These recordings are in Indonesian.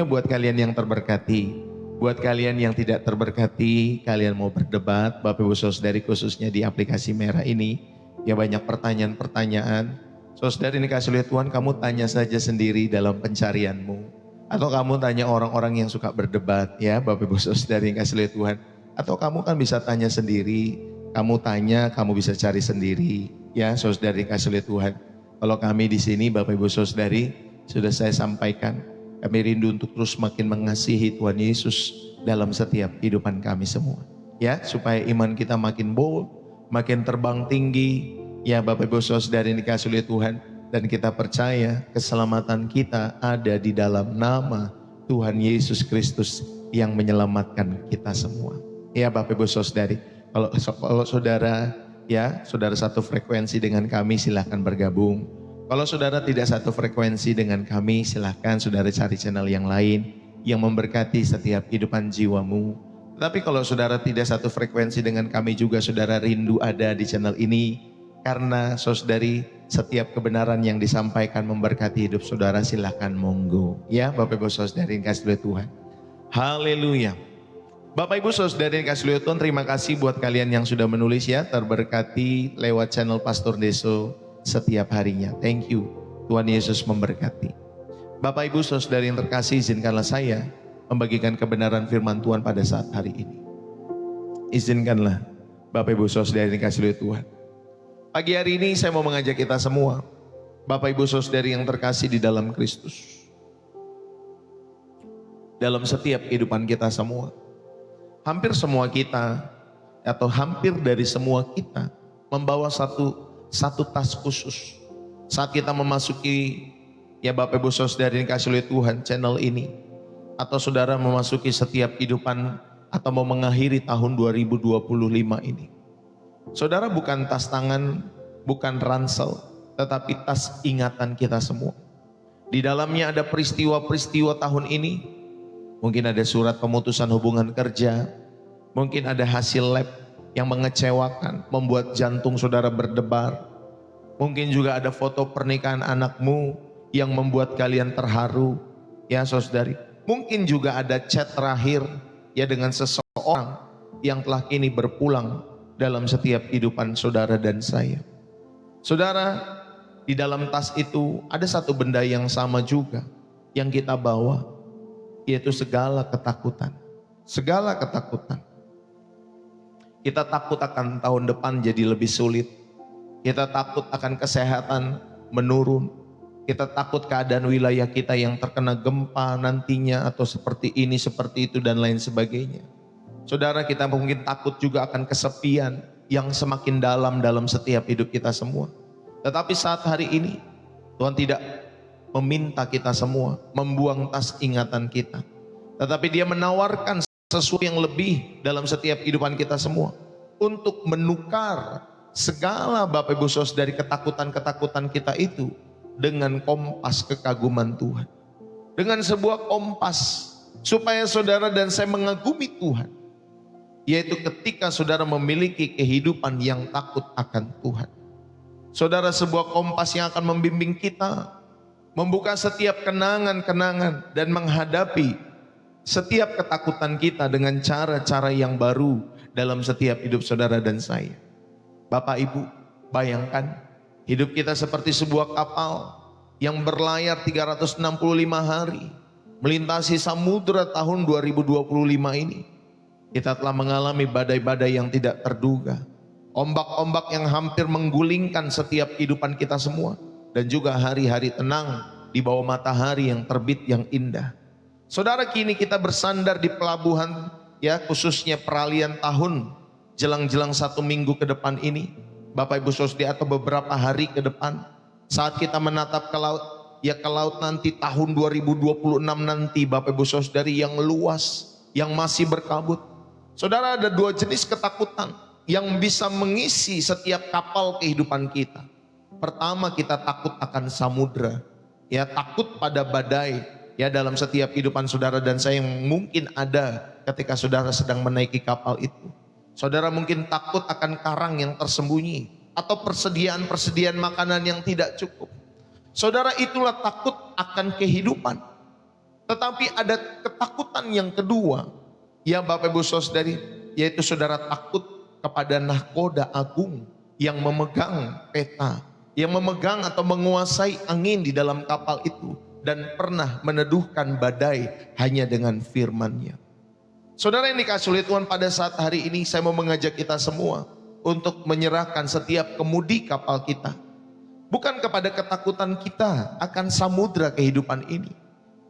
Buat kalian yang terberkati, buat kalian yang tidak terberkati, kalian mau berdebat, Bapak Ibu Saudari khususnya di aplikasi merah ini, ya banyak pertanyaan-pertanyaan. Saudari ini kasih lihat Tuhan, kamu tanya saja sendiri dalam pencarianmu. Atau kamu tanya orang-orang yang suka berdebat, ya Bapak Ibu Saudari yang kasih lihat Tuhan. Atau kamu kan bisa tanya sendiri, kamu tanya, kamu bisa cari sendiri, ya Saudari kasih lihat Tuhan. Kalau kami di sini Bapak Ibu Saudari, sudah saya sampaikan, kami rindu untuk terus makin mengasihi Tuhan Yesus dalam setiap kehidupan kami semua. Ya, supaya iman kita makin bold, makin terbang tinggi. Ya Bapak Ibu Saudara yang dikasihi oleh Tuhan. Dan kita percaya keselamatan kita ada di dalam nama Tuhan Yesus Kristus yang menyelamatkan kita semua. Ya Bapak Ibu Saudari, kalau saudara ya, saudara satu frekuensi dengan kami silahkan bergabung. Kalau saudara tidak satu frekuensi dengan kami, silahkan saudara cari channel yang lain yang memberkati setiap kehidupan jiwamu. Tetapi kalau saudara tidak satu frekuensi dengan kami juga, saudara rindu ada di channel ini. Karena saudari, setiap kebenaran yang disampaikan memberkati hidup saudara, silahkan monggo. Ya Bapak Ibu Saudari yang kasih oleh Tuhan. Haleluya. Bapak Ibu Saudari yang kasih oleh Tuhan, terima kasih buat kalian yang sudah menulis ya, terberkati lewat channel Pastor Deso setiap harinya. Thank you. Tuhan Yesus memberkati. Bapak Ibu Saudari yang terkasih, izinkanlah saya membagikan kebenaran firman Tuhan pada saat hari ini. Izinkanlah Bapak Ibu Saudari yang kasih oleh Tuhan. Pagi hari ini saya mau mengajak kita semua, Bapak Ibu Saudari yang terkasih di dalam Kristus, dalam setiap kehidupan kita semua. Hampir semua kita, atau hampir dari semua kita, membawa satu tas khusus. Saat kita memasuki, ya Bapak Ibu Saudari yang dikasihi oleh Tuhan, channel ini, atau saudara memasuki setiap kehidupan atau mau mengakhiri tahun 2025 ini. Saudara bukan tas tangan, bukan ransel, tetapi tas ingatan kita semua. Di dalamnya ada peristiwa-peristiwa tahun ini. Mungkin ada surat pemutusan hubungan kerja, mungkin ada hasil lab yang mengecewakan, membuat jantung saudara berdebar. Mungkin juga ada foto pernikahan anakmu yang membuat kalian terharu, ya saudari. Mungkin juga ada chat terakhir ya dengan seseorang yang telah kini berpulang dalam setiap kehidupan saudara dan saya. Saudara, di dalam tas itu ada satu benda yang sama juga yang kita bawa, yaitu segala ketakutan. Segala ketakutan. Kita takut akan tahun depan jadi lebih sulit. Kita takut akan kesehatan menurun. Kita takut keadaan wilayah kita yang terkena gempa nantinya atau seperti ini, seperti itu dan lain sebagainya. Saudara, kita mungkin takut juga akan kesepian yang semakin dalam setiap hidup kita semua. Tetapi saat hari ini Tuhan tidak meminta kita semua membuang tas ingatan kita, tetapi Dia menawarkan sesuatu yang lebih dalam setiap kehidupan kita semua, untuk menukar segala Bapak Ibu Saudari ketakutan-ketakutan kita itu dengan kompas kekaguman Tuhan. Dengan sebuah kompas supaya saudara dan saya mengagumi Tuhan, yaitu ketika saudara memiliki kehidupan yang takut akan Tuhan. Saudara, sebuah kompas yang akan membimbing kita membuka setiap kenangan-kenangan dan menghadapi setiap ketakutan kita dengan cara-cara yang baru dalam setiap hidup saudara dan saya. Bapak Ibu, bayangkan hidup kita seperti sebuah kapal yang berlayar 365 hari melintasi samudera tahun 2025 ini. Kita telah mengalami badai-badai yang tidak terduga, ombak-ombak yang hampir menggulingkan setiap kehidupan kita semua, dan juga hari-hari tenang di bawah matahari yang terbit yang indah. Saudara, kini kita bersandar di pelabuhan, ya khususnya peralihan tahun jelang-jelang 1 minggu ke depan ini, Bapak Ibu Saudari, atau beberapa hari ke depan, saat kita menatap ke laut, ya ke laut nanti tahun 2026 nanti Bapak Ibu Saudari yang luas, yang masih berkabut. Saudara, ada 2 jenis ketakutan yang bisa mengisi setiap kapal kehidupan kita. Pertama, kita takut akan samudra, ya takut pada badai, ya dalam setiap kehidupan saudara dan saya yang mungkin ada ketika saudara sedang menaiki kapal itu. Saudara mungkin takut akan karang yang tersembunyi atau persediaan makanan yang tidak cukup. Saudara, itulah takut akan kehidupan. Tetapi ada ketakutan yang kedua, ya Bapak Ibu Saudari, yaitu saudara takut kepada nahkoda agung yang memegang peta, yang memegang atau menguasai angin di dalam kapal itu dan pernah meneduhkan badai hanya dengan firman-Nya. Saudara yang dikasihi oleh Tuhan, pada saat hari ini saya mau mengajak kita semua untuk menyerahkan setiap kemudi kapal kita, bukan kepada ketakutan kita akan samudra kehidupan ini,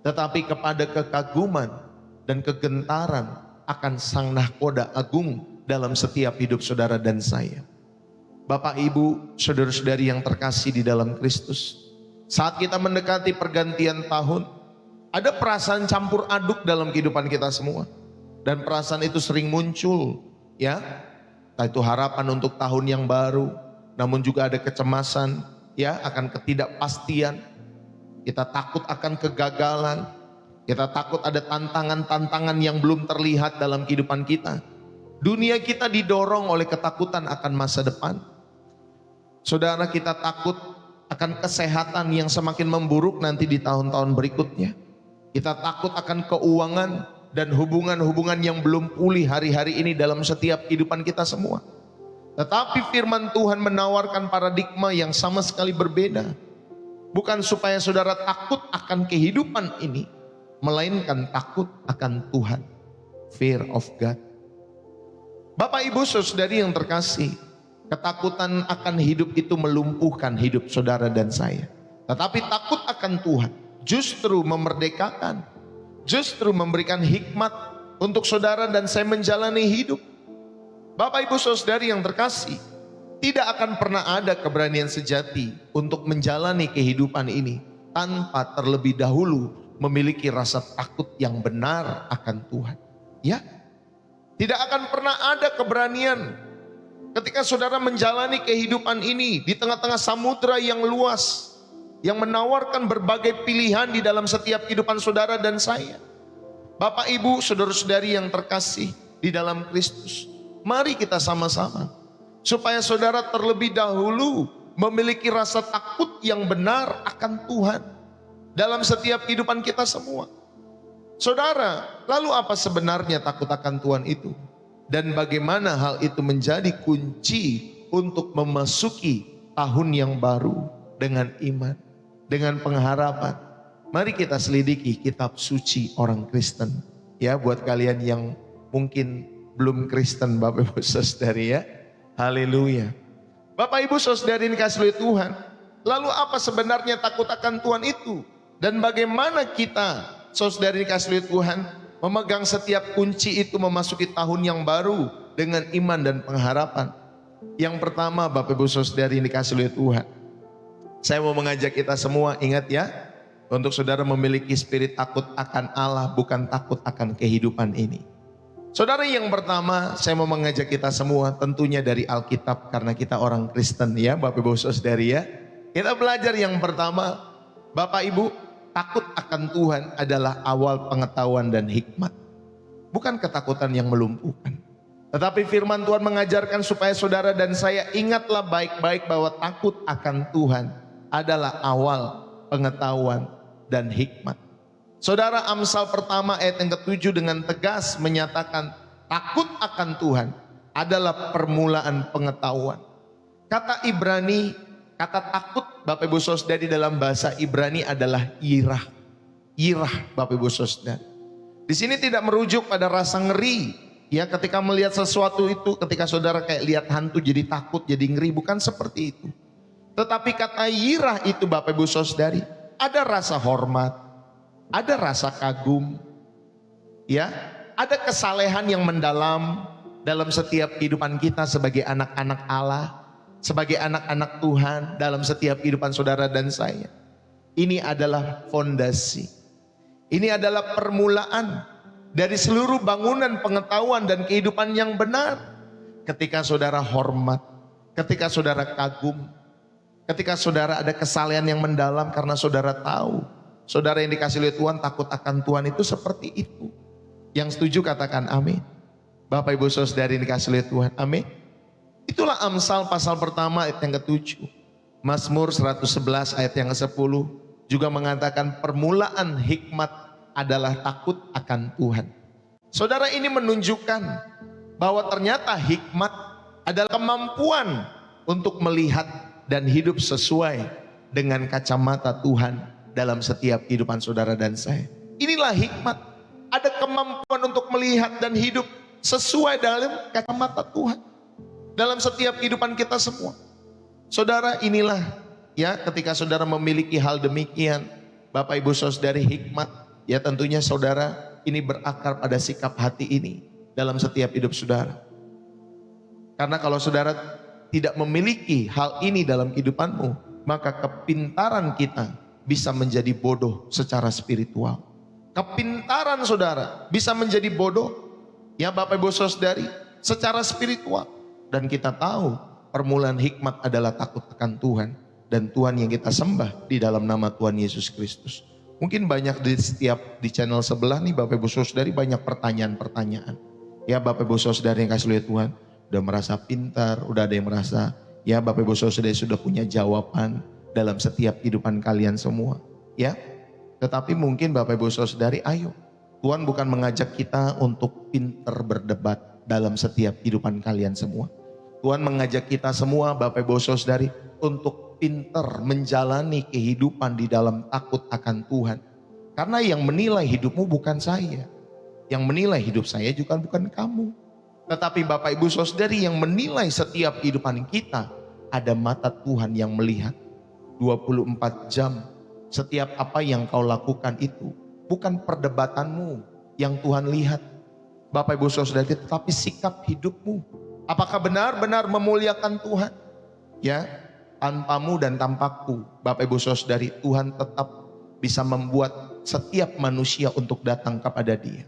tetapi kepada kekaguman dan kegentaran akan sang nahkoda agung dalam setiap hidup saudara dan saya. Bapak, Ibu, saudara-saudari yang terkasih di dalam Kristus, saat kita mendekati pergantian tahun, ada perasaan campur aduk dalam kehidupan kita semua. Dan perasaan itu sering muncul, ya. Entah itu harapan untuk tahun yang baru, namun juga ada kecemasan, ya, akan ketidakpastian. Kita takut akan kegagalan, kita takut ada tantangan-tantangan yang belum terlihat dalam kehidupan kita. Dunia kita didorong oleh ketakutan akan masa depan. Saudara, kita takut akan kesehatan yang semakin memburuk nanti di tahun-tahun berikutnya. Kita takut akan keuangan dan hubungan-hubungan yang belum pulih hari-hari ini dalam setiap kehidupan kita semua. Tetapi firman Tuhan menawarkan paradigma yang sama sekali berbeda. Bukan supaya saudara takut akan kehidupan ini, melainkan takut akan Tuhan. Fear of God. Bapak, Ibu, saudari yang terkasih, ketakutan akan hidup itu melumpuhkan hidup saudara dan saya. Tetapi takut akan Tuhan justru memerdekakan, justru memberikan hikmat untuk saudara dan saya menjalani hidup. Bapak, Ibu, saudari yang terkasih, tidak akan pernah ada keberanian sejati untuk menjalani kehidupan ini tanpa terlebih dahulu memiliki rasa takut yang benar akan Tuhan. Ya, tidak akan pernah ada keberanian ketika saudara menjalani kehidupan ini di tengah-tengah samudra yang luas, yang menawarkan berbagai pilihan di dalam setiap kehidupan saudara dan saya. Bapak, Ibu, saudara-saudari yang terkasih di dalam Kristus, mari kita sama-sama supaya saudara terlebih dahulu memiliki rasa takut yang benar akan Tuhan dalam setiap kehidupan kita semua. Saudara, lalu apa sebenarnya takut akan Tuhan itu? Dan bagaimana hal itu menjadi kunci untuk memasuki tahun yang baru dengan iman, dengan pengharapan? Mari kita selidiki kitab suci orang Kristen. Ya, buat kalian yang mungkin belum Kristen, Bapak Ibu Saudari, ya. Haleluya. Bapak, Ibu, saudari yang dikasihi oleh Tuhan, lalu apa sebenarnya takut akan Tuhan itu? Dan bagaimana kita, saudari yang dikasihi oleh Tuhan, memegang setiap kunci itu memasuki tahun yang baru dengan iman dan pengharapan? Yang pertama, Bapak, Ibu, saudari yang dikasihi oleh Tuhan, saya mau mengajak kita semua, ingat ya, untuk saudara memiliki spirit takut akan Allah, bukan takut akan kehidupan ini. Saudara, yang pertama saya mau mengajak kita semua tentunya dari Alkitab, karena kita orang Kristen, ya Bapak Ibu saudari, ya. Kita belajar yang pertama, Bapak Ibu, takut akan Tuhan adalah awal pengetahuan dan hikmat. Bukan ketakutan yang melumpuhkan. Tetapi firman Tuhan mengajarkan supaya saudara dan saya ingatlah baik-baik bahwa takut akan Tuhan adalah awal pengetahuan dan hikmat. Saudara, Amsal pertama ayat yang ke-7 dengan tegas menyatakan takut akan Tuhan adalah permulaan pengetahuan. Kata Ibrani, kata takut, Bapak Ibu Saudara, dalam bahasa Ibrani adalah yirah. Yirah, Bapak Ibu Saudara. Di sini tidak merujuk pada rasa ngeri. Ya, ketika melihat sesuatu itu, ketika saudara kayak lihat hantu jadi takut, jadi ngeri, bukan seperti itu. Tetapi kata yirah itu, Bapak Ibu Saudari, ada rasa hormat, ada rasa kagum, ya, ada kesalehan yang mendalam dalam setiap kehidupan kita sebagai anak-anak Allah, sebagai anak-anak Tuhan dalam setiap kehidupan saudara dan saya. Ini adalah fondasi, ini adalah permulaan dari seluruh bangunan pengetahuan dan kehidupan yang benar. Ketika saudara hormat, ketika saudara kagum, ketika saudara ada kesalehan yang mendalam karena saudara tahu, saudara yang dikasihi oleh Tuhan, takut akan Tuhan itu seperti itu. Yang setuju katakan amin. Bapak Ibu saudari yang dikasihi oleh Tuhan, amin. Itulah Amsal pasal pertama ayat yang ke-7. Mazmur 111 ayat yang ke-10 juga mengatakan permulaan hikmat adalah takut akan Tuhan. Saudara, ini menunjukkan bahwa ternyata hikmat adalah kemampuan untuk melihat dan hidup sesuai dengan kacamata Tuhan dalam setiap kehidupan saudara dan saya. Inilah hikmat. Ada kemampuan untuk melihat dan hidup sesuai dalam kacamata Tuhan dalam setiap kehidupan kita semua. Saudara, inilah ya, ketika saudara memiliki hal demikian, Bapak Ibu Saudari, hikmat ya tentunya saudara ini berakar pada sikap hati ini dalam setiap hidup saudara. Karena kalau saudara tidak memiliki hal ini dalam kehidupanmu, maka kepintaran kita bisa menjadi bodoh secara spiritual. Kepintaran saudara bisa menjadi bodoh ya Bapak Ibu Saudari secara spiritual. Dan kita tahu permulaan hikmat adalah takut akan Tuhan. Dan Tuhan yang kita sembah di dalam nama Tuhan Yesus Kristus. Mungkin banyak di channel sebelah nih Bapak Ibu Saudari banyak pertanyaan-pertanyaan. Ya Bapak Ibu Saudari yang kasih lihat Tuhan, udah merasa pintar, udah ada yang merasa ya Bapak Ibu Saudari sudah punya jawaban dalam setiap kehidupan kalian semua. Ya, tetapi mungkin Bapak Ibu Saudari, ayo, Tuhan bukan mengajak kita untuk pintar berdebat dalam setiap kehidupan kalian semua. Tuhan mengajak kita semua Bapak Ibu Saudari untuk pintar menjalani kehidupan di dalam takut akan Tuhan. Karena yang menilai hidupmu bukan saya. Yang menilai hidup saya juga bukan kamu. Tetapi Bapak Ibu Saudari yang menilai setiap kehidupan kita, ada mata Tuhan yang melihat 24 jam. Setiap apa yang kau lakukan itu bukan perdebatanmu yang Tuhan lihat Bapak Ibu Saudari, tetapi sikap hidupmu. Apakah benar-benar memuliakan Tuhan? Ya, tanpamu dan tanpaku Bapak Ibu Saudari, Tuhan tetap bisa membuat setiap manusia untuk datang kepada Dia.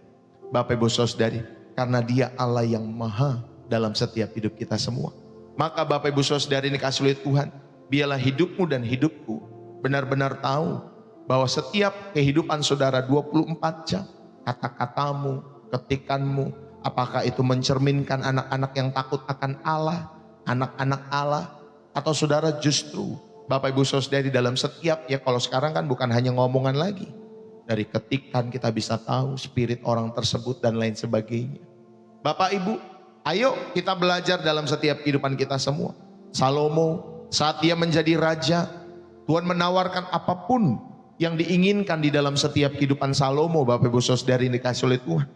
Bapak Ibu Saudari, karena Dia Allah yang maha dalam setiap hidup kita semua. Maka Bapak Ibu Saudari ini kasih lihat Tuhan, biarlah hidupmu dan hidupku benar-benar tahu bahwa setiap kehidupan saudara 24 jam, kata-katamu, ketikanmu, apakah itu mencerminkan anak-anak yang takut akan Allah, anak-anak Allah, atau saudara justru Bapak Ibu Saudari dalam setiap, ya kalau sekarang kan bukan hanya ngomongan lagi, dari ketikan kita bisa tahu spirit orang tersebut dan lain sebagainya. Bapak Ibu, ayo kita belajar dalam setiap kehidupan kita semua. Salomo saat dia menjadi raja, Tuhan menawarkan apapun yang diinginkan di dalam setiap kehidupan Salomo. Bapak Ibu Saudari dikasih oleh Tuhan.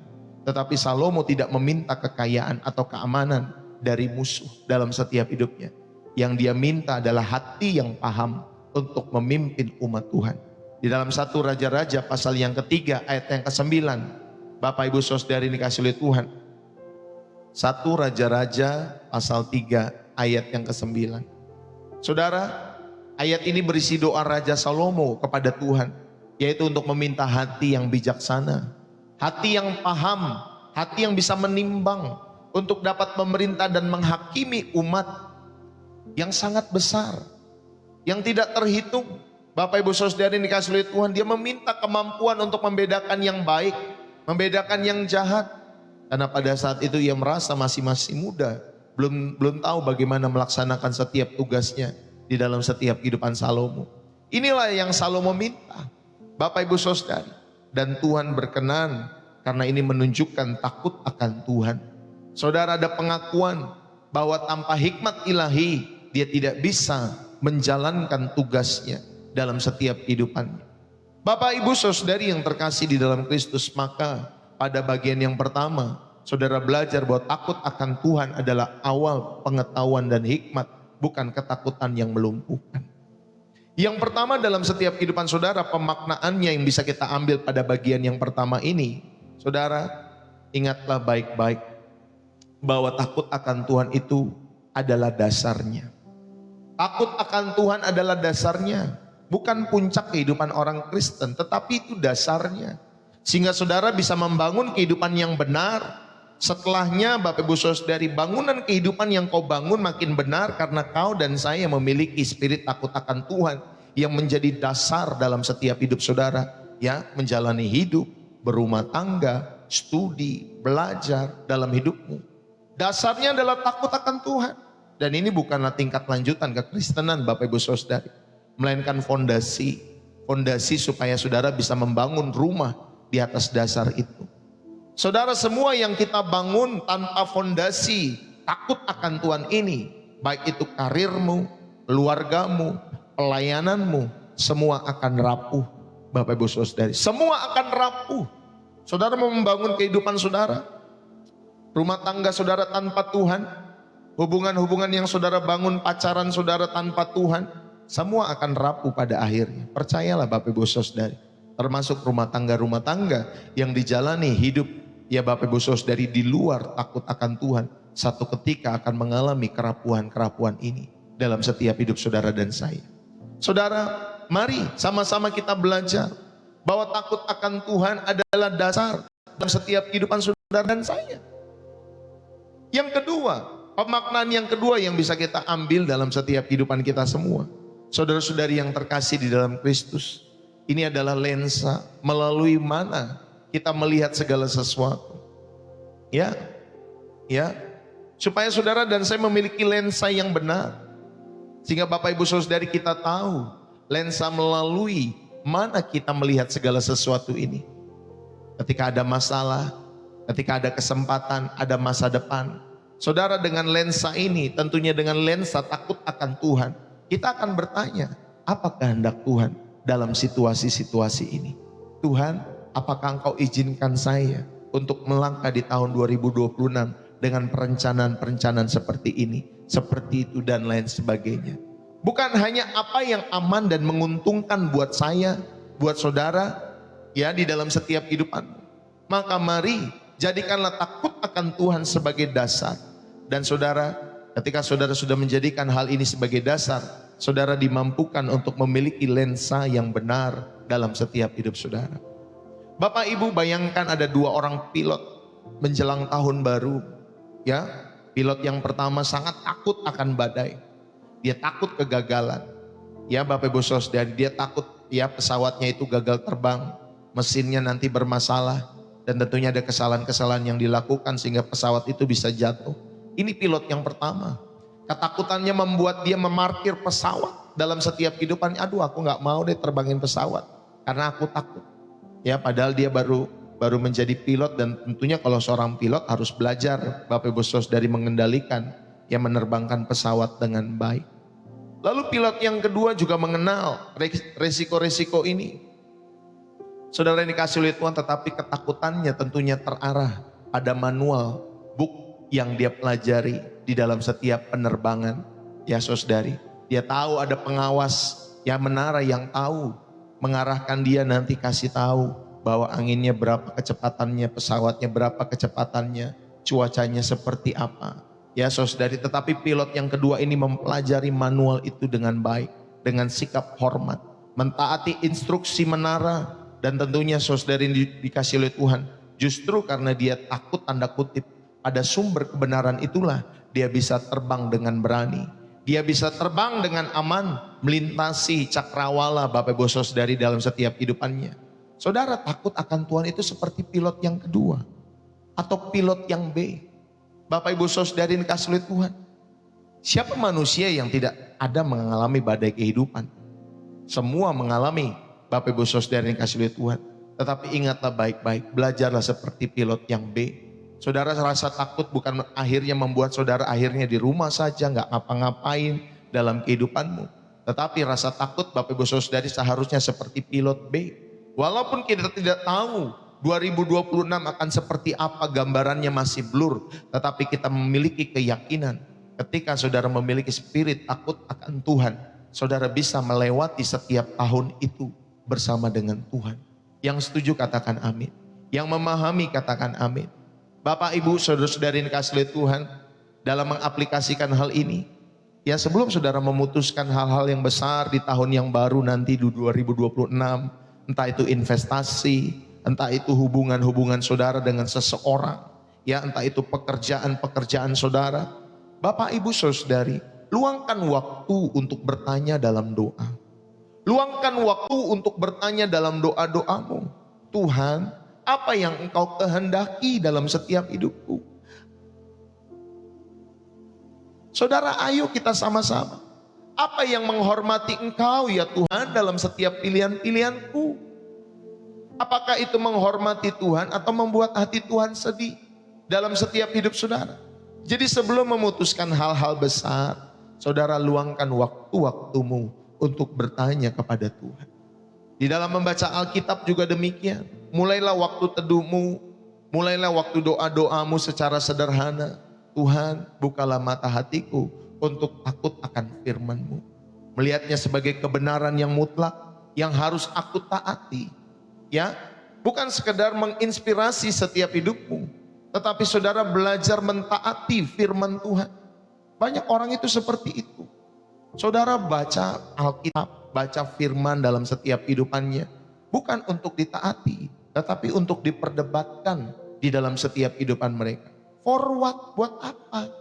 Tetapi Salomo tidak meminta kekayaan atau keamanan dari musuh dalam setiap hidupnya. Yang dia minta adalah hati yang paham untuk memimpin umat Tuhan. Di dalam 1 Raja-Raja pasal yang ketiga ayat yang ke-9. Bapak Ibu Saudari dikasih oleh Tuhan. 1 Raja-Raja pasal 3 ayat yang ke-9. Saudara, ayat ini berisi doa Raja Salomo kepada Tuhan. Yaitu untuk meminta hati yang bijaksana. Hati yang paham, hati yang bisa menimbang untuk dapat memerintah dan menghakimi umat yang sangat besar, yang tidak terhitung. Bapak Ibu Saudari dikasih oleh Tuhan, dia meminta kemampuan untuk membedakan yang baik, membedakan yang jahat. Karena pada saat itu ia merasa masih muda, belum tahu bagaimana melaksanakan setiap tugasnya di dalam setiap kehidupan Salomo. Inilah yang Salomo minta, Bapak Ibu Saudari. Dan Tuhan berkenan karena ini menunjukkan takut akan Tuhan. Saudara, ada pengakuan bahwa tanpa hikmat ilahi dia tidak bisa menjalankan tugasnya dalam setiap kehidupannya. Bapak Ibu Saudari yang terkasih di dalam Kristus, maka pada bagian yang pertama saudara belajar bahwa takut akan Tuhan adalah awal pengetahuan dan hikmat, bukan ketakutan yang melumpuhkan. Yang pertama dalam setiap kehidupan saudara, pemaknaannya yang bisa kita ambil pada bagian yang pertama ini. Saudara, ingatlah baik-baik bahwa takut akan Tuhan itu adalah dasarnya. Takut akan Tuhan adalah dasarnya. Bukan puncak kehidupan orang Kristen, tetapi itu dasarnya. Sehingga saudara bisa membangun kehidupan yang benar. Setelahnya Bapak Ibu Saudari, bangunan kehidupan yang kau bangun makin benar karena kau dan saya memiliki spirit takut akan Tuhan yang menjadi dasar dalam setiap hidup saudara, ya, menjalani hidup, berumah tangga, studi, belajar dalam hidupmu. Dasarnya adalah takut akan Tuhan. Dan ini bukanlah tingkat lanjutan kekristenan Bapak Ibu Saudari, melainkan fondasi supaya saudara bisa membangun rumah di atas dasar itu. Saudara, semua yang kita bangun tanpa fondasi takut akan Tuhan ini, baik itu karirmu, keluargamu, pelayananmu, semua akan rapuh. Bapak Ibu Saudari, semua akan rapuh. Saudara mau membangun kehidupan saudara, rumah tangga saudara tanpa Tuhan, hubungan-hubungan yang saudara bangun, pacaran saudara tanpa Tuhan, semua akan rapuh pada akhirnya. Percayalah Bapak Ibu Saudari, termasuk rumah tangga yang dijalani hidup ya Bapak Ibu Saudari di luar takut akan Tuhan, satu ketika akan mengalami kerapuhan-kerapuhan ini dalam setiap hidup saudara dan saya. Saudara, mari sama-sama kita belajar bahwa takut akan Tuhan adalah dasar dalam setiap kehidupan saudara dan saya. Yang kedua, pemaknaan yang kedua yang bisa kita ambil dalam setiap kehidupan kita semua, saudara-saudari yang terkasih di dalam Kristus, ini adalah lensa melalui mana kita melihat segala sesuatu. Ya, supaya saudara dan saya memiliki lensa yang benar. Sehingga Bapak Ibu Saudari kita tahu lensa melalui mana kita melihat segala sesuatu ini. Ketika ada masalah, ketika ada kesempatan, ada masa depan. Saudara, dengan lensa ini, tentunya dengan lensa takut akan Tuhan, kita akan bertanya, apa kehendak Tuhan dalam situasi-situasi ini? Tuhan, apakah Engkau izinkan saya untuk melangkah di tahun 2026 dengan perencanaan-perencanaan seperti ini, seperti itu dan lain sebagainya. Bukan hanya apa yang aman dan menguntungkan buat saya, buat saudara, ya di dalam setiap kehidupan. Maka mari jadikanlah takut akan Tuhan sebagai dasar. Dan saudara, ketika saudara sudah menjadikan hal ini sebagai dasar, saudara dimampukan untuk memiliki lensa yang benar dalam setiap hidup saudara. Bapak Ibu, bayangkan ada 2 orang pilot menjelang tahun baru. Ya, pilot yang pertama sangat takut akan badai. Dia takut kegagalan. Ya Bapak Ibu Saudari, dia takut ya pesawatnya itu gagal terbang, mesinnya nanti bermasalah, dan tentunya ada kesalahan-kesalahan yang dilakukan sehingga pesawat itu bisa jatuh. Ini pilot yang pertama. Ketakutannya membuat dia memarkir pesawat dalam setiap kehidupannya. Aduh, aku gak mau deh terbangin pesawat karena aku takut. Ya, padahal dia baru menjadi pilot, dan tentunya kalau seorang pilot harus belajar Bapak Ibu Saudari mengendalikan, ya menerbangkan pesawat dengan baik. Lalu pilot yang kedua juga mengenal resiko-resiko ini. Saudara yang dikasih oleh Tuhan, tetapi ketakutannya tentunya terarah pada manual book yang dia pelajari di dalam setiap penerbangan. Ya saudari, dia tahu ada pengawas yang menara yang tahu mengarahkan dia, nanti kasih tahu bahwa anginnya berapa kecepatannya, pesawatnya berapa kecepatannya, cuacanya seperti apa. Ya saudari, tetapi pilot yang kedua ini mempelajari manual itu dengan baik, dengan sikap hormat, mentaati instruksi menara, dan tentunya saudari dikasih oleh Tuhan, justru karena dia takut tanda kutip pada sumber kebenaran itulah dia bisa terbang dengan berani, dia bisa terbang dengan aman, melintasi cakrawala Bapak Ibu Saudari dalam setiap kehidupannya. Saudara, takut akan Tuhan itu seperti pilot yang kedua atau pilot yang B. Bapak Ibu Saudari dikasih oleh Tuhan, siapa manusia yang tidak ada mengalami badai kehidupan? Semua mengalami, Bapak Ibu Saudari dikasih oleh Tuhan. Tetapi ingatlah baik-baik, belajarlah seperti pilot yang B. Saudara, rasa takut bukan akhirnya membuat saudara akhirnya di rumah saja, nggak ngapa-ngapain dalam kehidupanmu. Tetapi rasa takut Bapak Ibu Saudari seharusnya seperti pilot B. Walaupun kita tidak tahu 2026 akan seperti apa, gambarannya masih blur, tetapi kita memiliki keyakinan ketika saudara memiliki spirit takut akan Tuhan, saudara bisa melewati setiap tahun itu bersama dengan Tuhan. Yang setuju katakan amin, yang memahami katakan amin. Bapak Ibu saudara-saudari yang dikasihi oleh Tuhan, dalam mengaplikasikan hal ini, ya sebelum saudara memutuskan hal-hal yang besar di tahun yang baru nanti di 2026, entah itu investasi, entah itu hubungan-hubungan saudara dengan seseorang, ya entah itu pekerjaan-pekerjaan saudara. Bapak Ibu Saudari, luangkan waktu untuk bertanya dalam doa. Luangkan waktu untuk bertanya dalam doa-doamu. Tuhan, apa yang Engkau kehendaki dalam setiap hidupku? Saudara, ayo kita sama-sama. Apa yang menghormati Engkau ya Tuhan dalam setiap pilihan-pilihanku? Apakah itu menghormati Tuhan atau membuat hati Tuhan sedih dalam setiap hidup saudara? Jadi sebelum memutuskan hal-hal besar, saudara luangkan waktu-waktumu untuk bertanya kepada Tuhan. Di dalam membaca Alkitab juga demikian. Mulailah waktu teduhmu, mulailah waktu doa-doamu secara sederhana. Tuhan, bukalah mata hatiku untuk takut akan firman-Mu. Melihatnya sebagai kebenaran yang mutlak, yang harus aku taati. Ya, bukan sekedar menginspirasi setiap hidupmu, tetapi saudara belajar mentaati firman Tuhan. Banyak orang itu seperti itu. Saudara baca Alkitab, baca firman dalam setiap hidupannya, bukan untuk ditaati, tetapi untuk diperdebatkan di dalam setiap hidupan mereka. For what? Buat apa?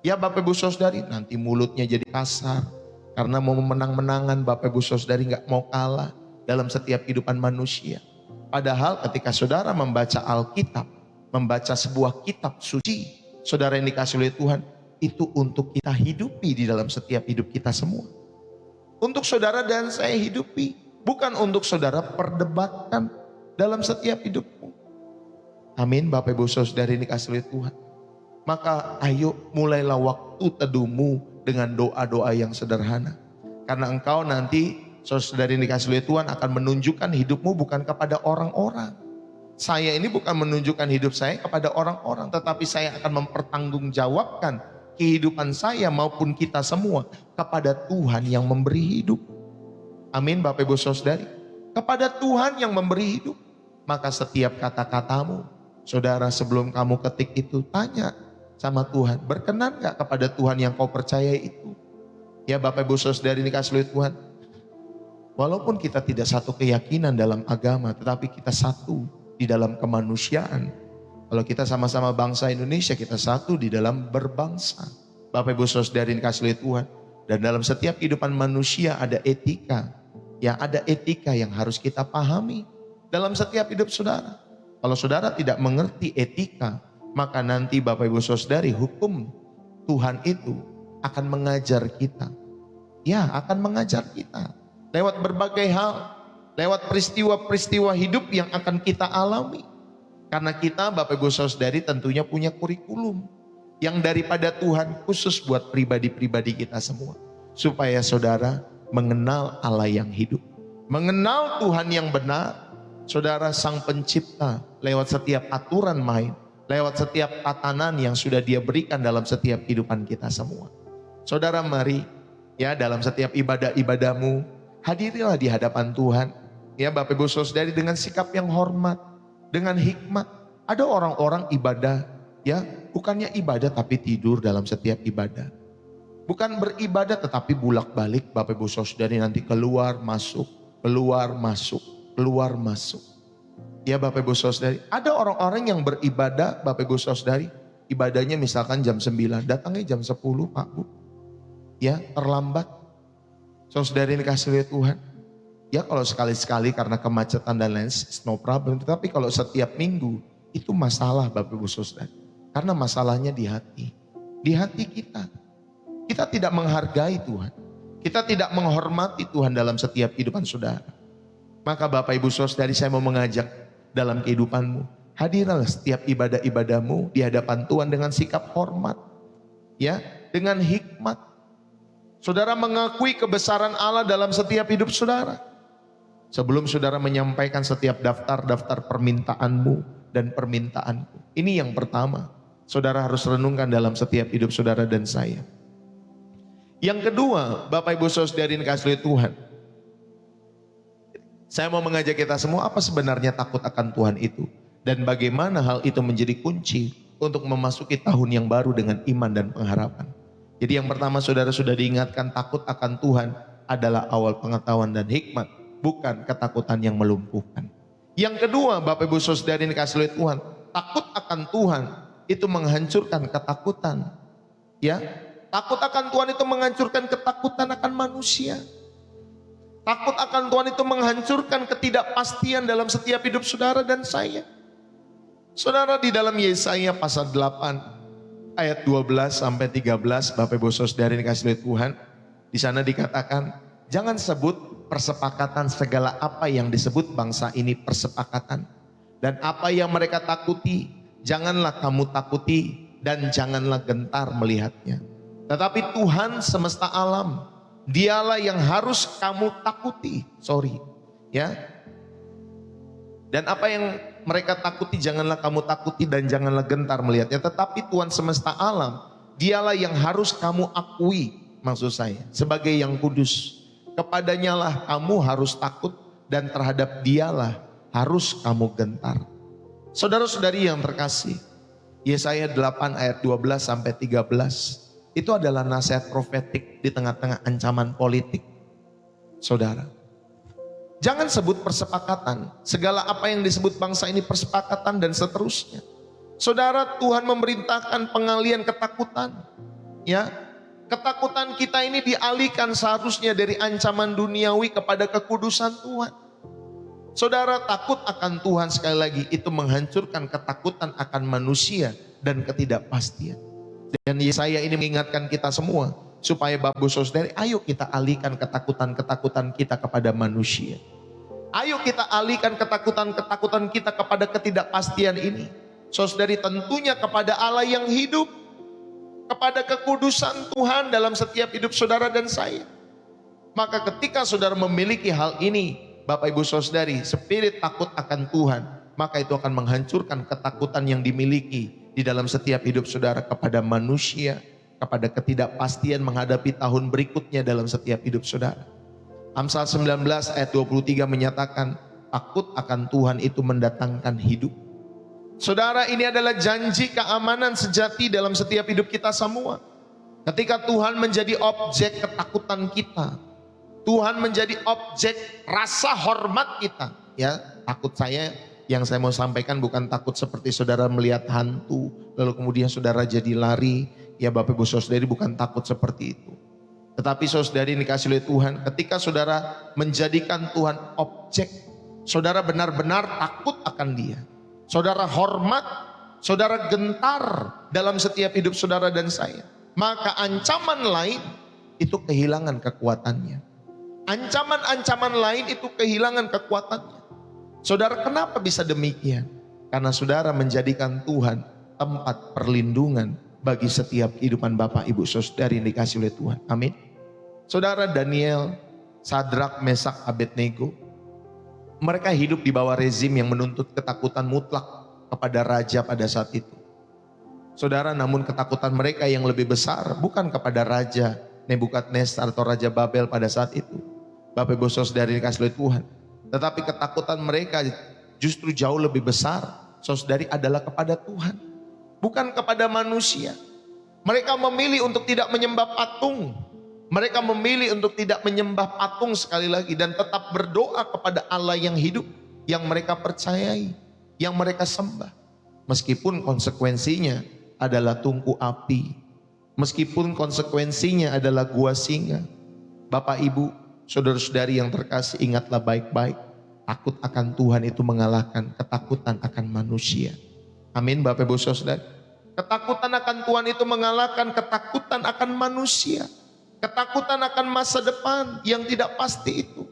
Ya Bapak Ibu Saudari, nanti mulutnya jadi kasar. Karena mau menang-menangan Bapak Ibu Saudari gak mau kalah dalam setiap kehidupan manusia. Padahal ketika saudara membaca Alkitab, membaca sebuah kitab suci, saudara yang dikasih oleh Tuhan, itu untuk kita hidupi di dalam setiap hidup kita semua. Untuk saudara dan saya hidupi, bukan untuk saudara perdebatkan dalam setiap hidupmu. Amin Bapak Ibu Saudari yang dikasih oleh Tuhan. Maka ayo mulailah waktu teduhmu dengan doa-doa yang sederhana. Karena engkau nanti saudara yang dikasih oleh Tuhan akan menunjukkan hidupmu bukan kepada orang-orang. Saya ini bukan menunjukkan hidup saya kepada orang-orang, tetapi saya akan mempertanggungjawabkan kehidupan saya maupun kita semua kepada Tuhan yang memberi hidup. Amin Bapak Ibu Saudari. Kepada Tuhan yang memberi hidup. Maka setiap kata-katamu, saudara sebelum kamu ketik itu tanya sama Tuhan, berkenan gak kepada Tuhan yang kau percaya itu? Ya Bapak Ibu Saudari dikasih oleh Tuhan, walaupun kita tidak satu keyakinan dalam agama, tetapi kita satu di dalam kemanusiaan. Kalau kita sama-sama bangsa Indonesia, kita satu di dalam berbangsa. Bapak Ibu Saudari dikasih oleh Tuhan. Dan dalam setiap kehidupan manusia ada etika. Ya ada etika yang harus kita pahami dalam setiap hidup saudara. Kalau saudara tidak mengerti etika, maka nanti Bapak Ibu Saudari hukum Tuhan itu akan mengajar kita. Ya akan mengajar kita. Lewat berbagai hal. Lewat peristiwa-peristiwa hidup yang akan kita alami. Karena kita Bapak Ibu Saudari tentunya punya kurikulum. Yang daripada Tuhan khusus buat pribadi-pribadi kita semua. Supaya saudara mengenal Allah yang hidup. Mengenal Tuhan yang benar. Saudara sang pencipta lewat setiap aturan main. Lewat setiap tatanan yang sudah Dia berikan dalam setiap kehidupan kita semua. Saudara mari ya dalam setiap ibadah-ibadahmu hadirilah di hadapan Tuhan. Ya Bapak Ibu Saudari dengan sikap yang hormat, dengan hikmat. Ada orang-orang ibadah ya bukannya ibadah tapi tidur dalam setiap ibadah. Bukan beribadah tetapi bulak-balik Bapak Ibu Saudari nanti keluar masuk, keluar masuk, keluar masuk. Ya Bapak Ibu Saudari, ada orang-orang yang beribadah Bapak Ibu Saudari, ibadahnya misalkan jam 9, datangnya jam 10 Pak Bu. Ya terlambat. Saudari ini kasih oleh Tuhan. Ya kalau sekali-sekali karena kemacetan dan lain no problem. Tetapi kalau setiap minggu itu masalah Bapak Ibu Saudari. Karena masalahnya di hati. Di hati kita. Kita tidak menghargai Tuhan. Kita tidak menghormati Tuhan dalam setiap kehidupan saudara. Maka Bapak Ibu Saudari saya mau mengajak dalam kehidupanmu. Hadirlah setiap ibadah-ibadahmu di hadapan Tuhan dengan sikap hormat. Ya, dengan hikmat. Saudara mengakui kebesaran Allah dalam setiap hidup saudara. Sebelum saudara menyampaikan setiap daftar-daftar permintaanmu dan permintaanku. Ini yang pertama. Saudara harus renungkan dalam setiap hidup saudara dan saya. Yang kedua, Bapak Ibu Saudari dikasihi Tuhan. Saya mau mengajak kita semua apa sebenarnya takut akan Tuhan itu. Dan bagaimana hal itu menjadi kunci untuk memasuki tahun yang baru dengan iman dan pengharapan. Jadi yang pertama saudara sudah diingatkan takut akan Tuhan adalah awal pengetahuan dan hikmat. Bukan ketakutan yang melumpuhkan. Yang kedua Bapak Ibu Saudari dikasihi oleh Tuhan. Takut akan Tuhan itu menghancurkan ketakutan. Ya, takut akan Tuhan itu menghancurkan ketakutan akan manusia. Takut akan Tuhan itu menghancurkan ketidakpastian dalam setiap hidup saudara dan saya. Saudara di dalam Yesaya pasal 8 ayat 12 sampai 13 Bapak Ibu Saudari dikasihi oleh Tuhan. Di sana dikatakan, jangan sebut persepakatan segala apa yang disebut bangsa ini persepakatan. Dan apa yang mereka takuti, janganlah kamu takuti dan janganlah gentar melihatnya. Tetapi Tuhan semesta alam, dialah yang harus kamu takuti. Ya. Dan apa yang mereka takuti, janganlah kamu takuti dan janganlah gentar melihatnya. Tetapi Tuhan semesta alam, dialah yang harus kamu akui, maksud saya, sebagai yang kudus. Kepadanya lah kamu harus takut dan terhadap dialah harus kamu gentar. Saudara-saudari yang terkasih, Yesaya 8 ayat 12 sampai 13 itu adalah nasihat profetik di tengah-tengah ancaman politik. Saudara, jangan sebut persepakatan. Segala apa yang disebut bangsa ini persepakatan dan seterusnya. Saudara, Tuhan memerintahkan pengalian ketakutan. Ya, ketakutan kita ini dialihkan seharusnya dari ancaman duniawi kepada kekudusan Tuhan. Saudara, takut akan Tuhan sekali lagi itu menghancurkan ketakutan akan manusia dan ketidakpastian. Dan Yesaya ini mengingatkan kita semua supaya Bapak Ibu Saudari, ayo kita alihkan ketakutan-ketakutan kita kepada manusia. Ayo kita alihkan ketakutan-ketakutan kita kepada ketidakpastian ini. Saudari, tentunya kepada Allah yang hidup, kepada kekudusan Tuhan dalam setiap hidup saudara dan saya. Maka ketika saudara memiliki hal ini, Bapak Ibu Saudari, spirit takut akan Tuhan, maka itu akan menghancurkan ketakutan yang dimiliki di dalam setiap hidup saudara kepada manusia, kepada ketidakpastian menghadapi tahun berikutnya dalam setiap hidup saudara. Amsal 19 ayat 23 menyatakan, takut akan Tuhan itu mendatangkan hidup. Saudara, ini adalah janji keamanan sejati dalam setiap hidup kita semua. Ketika Tuhan menjadi objek ketakutan kita, Tuhan menjadi objek rasa hormat kita. Ya, takut saya yang saya mau sampaikan bukan takut seperti saudara melihat hantu lalu kemudian saudara jadi lari. Ya Bapak Ibu Saudari, bukan takut seperti itu. Tetapi saudari dikasih oleh Tuhan, ketika saudara menjadikan Tuhan objek, saudara benar-benar takut akan Dia. Saudara hormat, saudara gentar dalam setiap hidup saudara dan saya. Maka ancaman lain itu kehilangan kekuatannya. Ancaman-ancaman lain itu kehilangan kekuatannya. Saudara, kenapa bisa demikian? Karena saudara menjadikan Tuhan tempat perlindungan bagi setiap kehidupan Bapak Ibu Saudari yang dikasih oleh Tuhan. Amin. Saudara, Daniel, Sadrak, Mesak, Abednego, mereka hidup di bawah rezim yang menuntut ketakutan mutlak kepada raja pada saat itu. Saudara, namun ketakutan mereka yang lebih besar bukan kepada raja Nebukadnezar atau Raja Babel pada saat itu. Bapak Ibu Saudari dikasih oleh Tuhan. Tetapi ketakutan mereka justru jauh lebih besar, saudari, adalah kepada Tuhan. Bukan kepada manusia. Mereka memilih untuk tidak menyembah patung. Mereka memilih untuk tidak menyembah patung sekali lagi. Dan tetap berdoa kepada Allah yang hidup, yang mereka percayai, yang mereka sembah. Meskipun konsekuensinya adalah tungku api. Meskipun konsekuensinya adalah gua singa. Bapak Ibu, saudara-saudari yang terkasih, ingatlah baik-baik. Takut akan Tuhan itu mengalahkan ketakutan akan manusia. Amin Bapak Ibu Saudara. Ketakutan akan Tuhan itu mengalahkan ketakutan akan manusia. Ketakutan akan masa depan yang tidak pasti itu.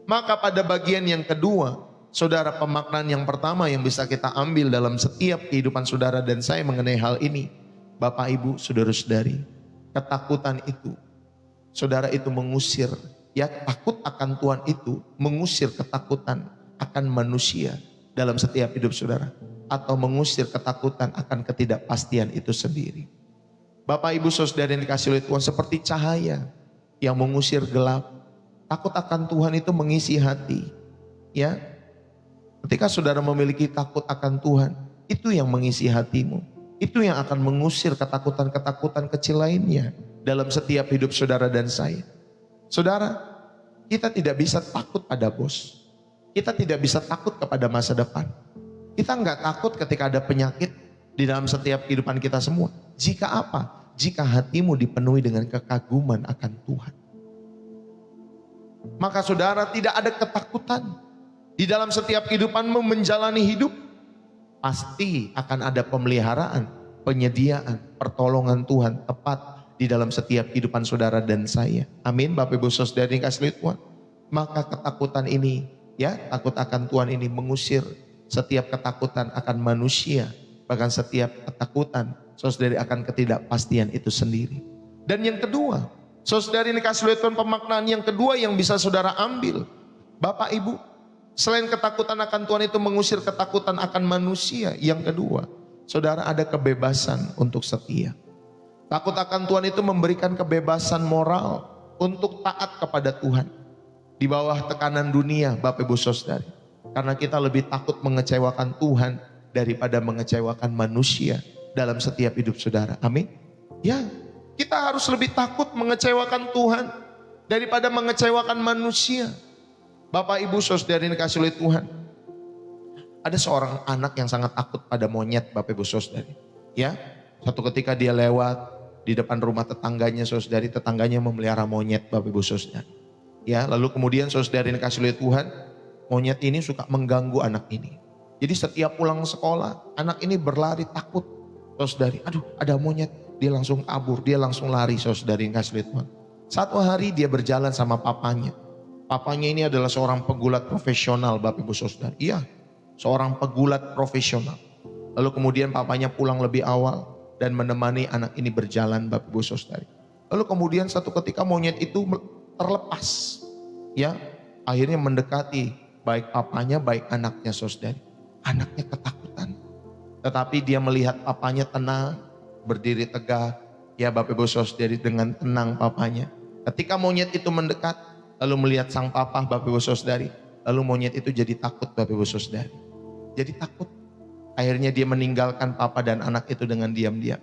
Maka pada bagian yang kedua, saudara, pemaknaan yang pertama yang bisa kita ambil dalam setiap kehidupan saudara dan saya mengenai hal ini. Bapak Ibu saudara-saudari, ketakutan itu, saudara, itu mengusir. Ya, takut akan Tuhan itu mengusir ketakutan akan manusia dalam setiap hidup saudara. Atau mengusir ketakutan akan ketidakpastian itu sendiri. Bapak Ibu Saudara yang dikasih oleh Tuhan, seperti cahaya yang mengusir gelap. Takut akan Tuhan itu mengisi hati. Ya, ketika saudara memiliki takut akan Tuhan, itu yang mengisi hatimu. Itu yang akan mengusir ketakutan-ketakutan kecil lainnya dalam setiap hidup saudara dan saya. Saudara, kita tidak bisa takut pada bos. Kita tidak bisa takut kepada masa depan. Kita nggak takut ketika ada penyakit di dalam setiap kehidupan kita semua. Jika apa? Jika hatimu dipenuhi dengan kekaguman akan Tuhan. Maka saudara, tidak ada ketakutan di dalam setiap kehidupanmu menjalani hidup. Pasti akan ada pemeliharaan, penyediaan, pertolongan Tuhan tepat di dalam setiap kehidupan saudara dan saya. Amin Bapak Ibu Saudara yang dikasihi Tuhan. maka ketakutan ini, ya, takut akan Tuhan ini mengusir setiap ketakutan akan manusia, bahkan setiap ketakutan saudari akan ketidakpastian itu sendiri. Dan yang kedua, saudari ini kasih lihat Tuhan, pemaknaan yang kedua yang bisa saudara ambil, Bapak Ibu, selain ketakutan akan Tuhan itu mengusir ketakutan akan manusia, yang kedua, saudara ada kebebasan untuk setia. Takut akan Tuhan itu memberikan kebebasan moral untuk taat kepada Tuhan di bawah tekanan dunia, Bapak Ibu Saudari. Karena kita lebih takut mengecewakan Tuhan daripada mengecewakan manusia dalam setiap hidup saudara. Amin. Ya, kita harus lebih takut mengecewakan Tuhan daripada mengecewakan manusia. Bapak Ibu Saudari ini kasih oleh Tuhan. Ada seorang anak yang sangat takut pada monyet, Bapak Ibu Saudari. Ya, satu ketika dia lewat di depan rumah tetangganya, saudari, tetangganya memelihara monyet, Bapak Ibu Saudari. Ya, lalu kemudian saudari ini kasih oleh Tuhan, monyet ini suka mengganggu anak ini. Jadi setiap pulang sekolah, anak ini berlari takut, saudari. Aduh, ada monyet, dia langsung kabur, dia langsung lari, saudari ini kasih oleh Tuhan. Satu hari dia berjalan sama papanya. Papanya ini adalah seorang pegulat profesional, Bapak Ibu Saudari. Iya, seorang pegulat profesional. Lalu kemudian papanya pulang lebih awal dan menemani anak ini berjalan, Bapak Ibu Saudari. Lalu kemudian satu ketika monyet itu terlepas. Ya, akhirnya mendekati baik papanya baik anaknya, saudari. Anaknya ketakutan. Tetapi dia melihat papanya tenang, berdiri tegak. Ya Bapak Ibu Saudari, dengan tenang papanya. Ketika monyet itu mendekat, lalu melihat sang papa, Bapak Ibu Saudari. Lalu monyet itu jadi takut, Bapak Ibu Saudari. Jadi takut. Akhirnya dia meninggalkan papa dan anak itu dengan diam-diam.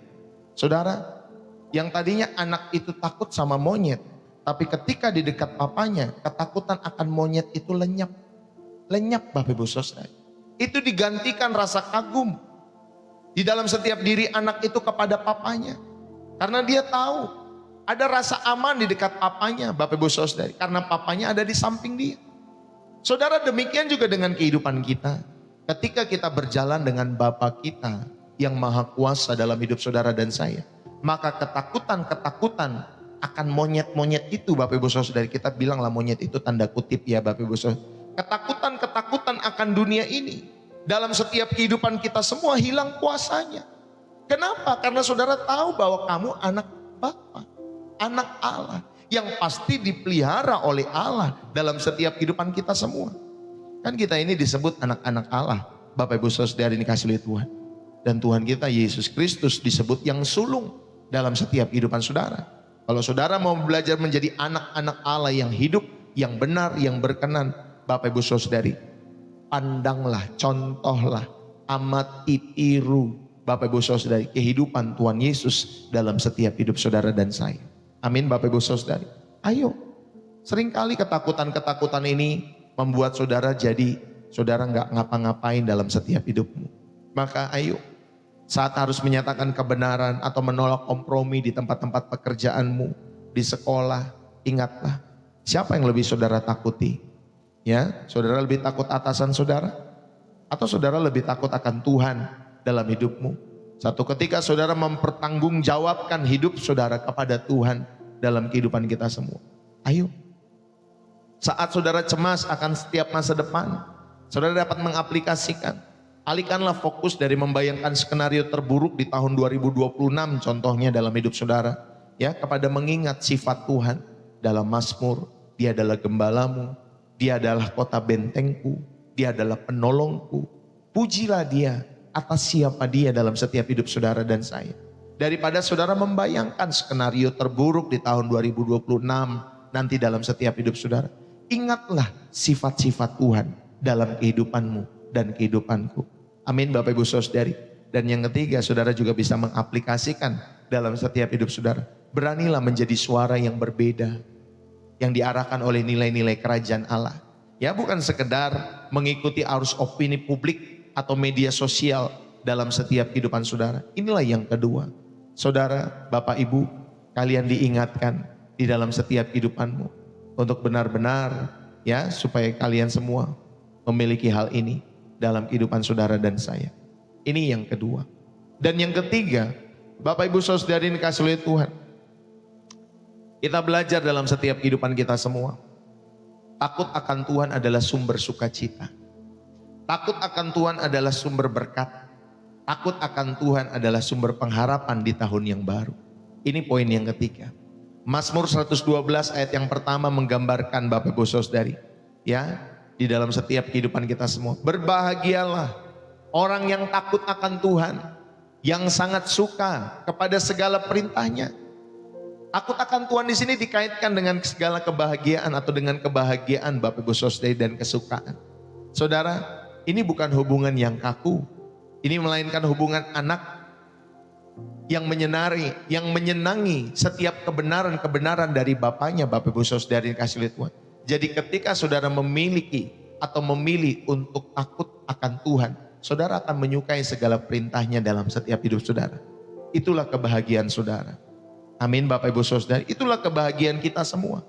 Saudara, yang tadinya anak itu takut sama monyet, tapi ketika di dekat papanya, ketakutan akan monyet itu lenyap. Lenyap, Bapak Ibu Saudari. Itu digantikan rasa kagum di dalam setiap diri anak itu kepada papanya. Karena dia tahu ada rasa aman di dekat papanya, Bapak Ibu Saudari. Karena papanya ada di samping dia. Saudara, demikian juga dengan kehidupan kita. Ketika kita berjalan dengan Bapa kita yang maha kuasa dalam hidup saudara dan saya, maka ketakutan-ketakutan akan monyet-monyet itu, Bapak Ibu Saudari, kita bilanglah monyet itu tanda kutip ya Bapak Ibu Saudari. Ketakutan-ketakutan akan dunia ini dalam setiap kehidupan kita semua hilang kuasanya. Kenapa? Karena saudara tahu bahwa kamu anak Bapa, anak Allah yang pasti dipelihara oleh Allah dalam setiap kehidupan kita semua. Kan kita ini disebut anak-anak Allah, Bapak Ibu Saudari ini kasih oleh Tuhan. Dan Tuhan kita Yesus Kristus disebut yang sulung dalam setiap kehidupan saudara. Kalau saudara mau belajar menjadi anak-anak Allah yang hidup, yang benar, yang berkenan, Bapak Ibu Saudari, pandanglah, contohlah, amati, tiru, Bapak Ibu Saudari, kehidupan Tuhan Yesus dalam setiap hidup saudara dan saya. Amin, Bapak Ibu Saudari. Ayo, seringkali ketakutan-ketakutan ini membuat saudara jadi saudara nggak ngapa-ngapain dalam setiap hidupmu. Maka ayo, saat harus menyatakan kebenaran atau menolak kompromi di tempat-tempat pekerjaanmu, di sekolah, ingatlah siapa yang lebih saudara takuti? Ya, saudara lebih takut atasan saudara? Atau saudara lebih takut akan Tuhan dalam hidupmu? Satu ketika saudara mempertanggungjawabkan hidup saudara kepada Tuhan dalam kehidupan kita semua. Ayo. Saat saudara cemas akan setiap masa depan, saudara dapat mengaplikasikan. Alihkanlah fokus dari membayangkan skenario terburuk di tahun 2026 contohnya dalam hidup saudara. Ya, kepada mengingat sifat Tuhan dalam Mazmur. Dia adalah gembalamu, Dia adalah kota bentengku, Dia adalah penolongku. Pujilah Dia atas siapa Dia dalam setiap hidup saudara dan saya. Daripada saudara membayangkan skenario terburuk di tahun 2026 nanti dalam setiap hidup saudara. Ingatlah sifat-sifat Tuhan dalam kehidupanmu dan kehidupanku. Amin, Bapak Ibu Saudari. Dan yang ketiga, saudara juga bisa mengaplikasikan dalam setiap hidup saudara. Beranilah menjadi suara yang berbeda, yang diarahkan oleh nilai-nilai kerajaan Allah. Ya, bukan sekedar mengikuti arus opini publik atau media sosial dalam setiap kehidupan saudara. Inilah yang kedua. Saudara, Bapak Ibu, kalian diingatkan di dalam setiap kehidupanmu untuk benar-benar ya, supaya kalian semua memiliki hal ini dalam kehidupan saudara dan saya. Ini yang kedua. Dan yang ketiga, Bapak Ibu Saudari yang dikasihi oleh Tuhan, kita belajar dalam setiap kehidupan kita semua. Takut akan Tuhan adalah sumber sukacita. Takut akan Tuhan adalah sumber berkat. Takut akan Tuhan adalah sumber pengharapan di tahun yang baru. Ini poin yang ketiga. Mazmur 112 ayat yang pertama menggambarkan Bapak Ibu Saudari, ya, di dalam setiap kehidupan kita semua. Berbahagialah orang yang takut akan Tuhan, yang sangat suka kepada segala perintahnya. Takut akan Tuhan di sini dikaitkan dengan segala kebahagiaan atau dengan kebahagiaan Bapak Ibu Saudari dan kesukaan. Saudara, ini bukan hubungan yang kaku. Ini melainkan hubungan anak yang menyenangi setiap kebenaran-kebenaran dari bapaknya, Bapak Ibu Saudari yang kasih lihat Tuhan. Jadi ketika saudara memiliki atau memilih untuk takut akan Tuhan, saudara akan menyukai segala perintahnya dalam setiap hidup saudara. Itulah kebahagiaan saudara. Amin Bapak Ibu Saudari, itulah kebahagiaan kita semua.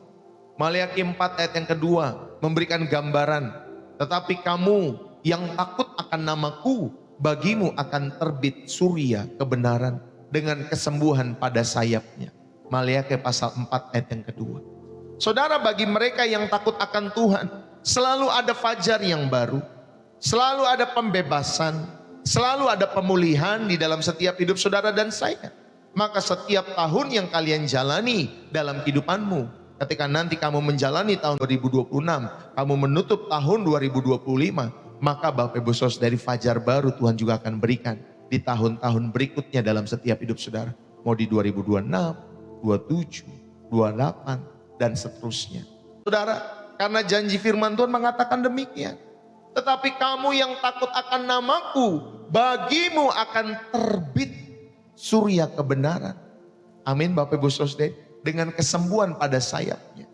Maliaki 4 ayat yang kedua memberikan gambaran, tetapi kamu yang takut akan namaku, bagimu akan terbit surya kebenaran dengan kesembuhan pada sayapnya. Maliaki pasal 4 ayat yang kedua. Saudara, bagi mereka yang takut akan Tuhan, selalu ada fajar yang baru, selalu ada pembebasan, selalu ada pemulihan di dalam setiap hidup saudara dan saya. Maka setiap tahun yang kalian jalani dalam kehidupanmu, ketika nanti kamu menjalani tahun 2026, kamu menutup tahun 2025, maka Bapak Ibu Saudara, dari fajar baru Tuhan juga akan berikan di tahun-tahun berikutnya dalam setiap hidup saudara. Mau di 2026, 27, 28, dan seterusnya. Saudara, karena janji firman Tuhan mengatakan demikian. Tetapi kamu yang takut akan namaku, bagimu akan terbit surya kebenaran. Amin Bapak Ibu Saudara, dengan kesembuhan pada sayapnya.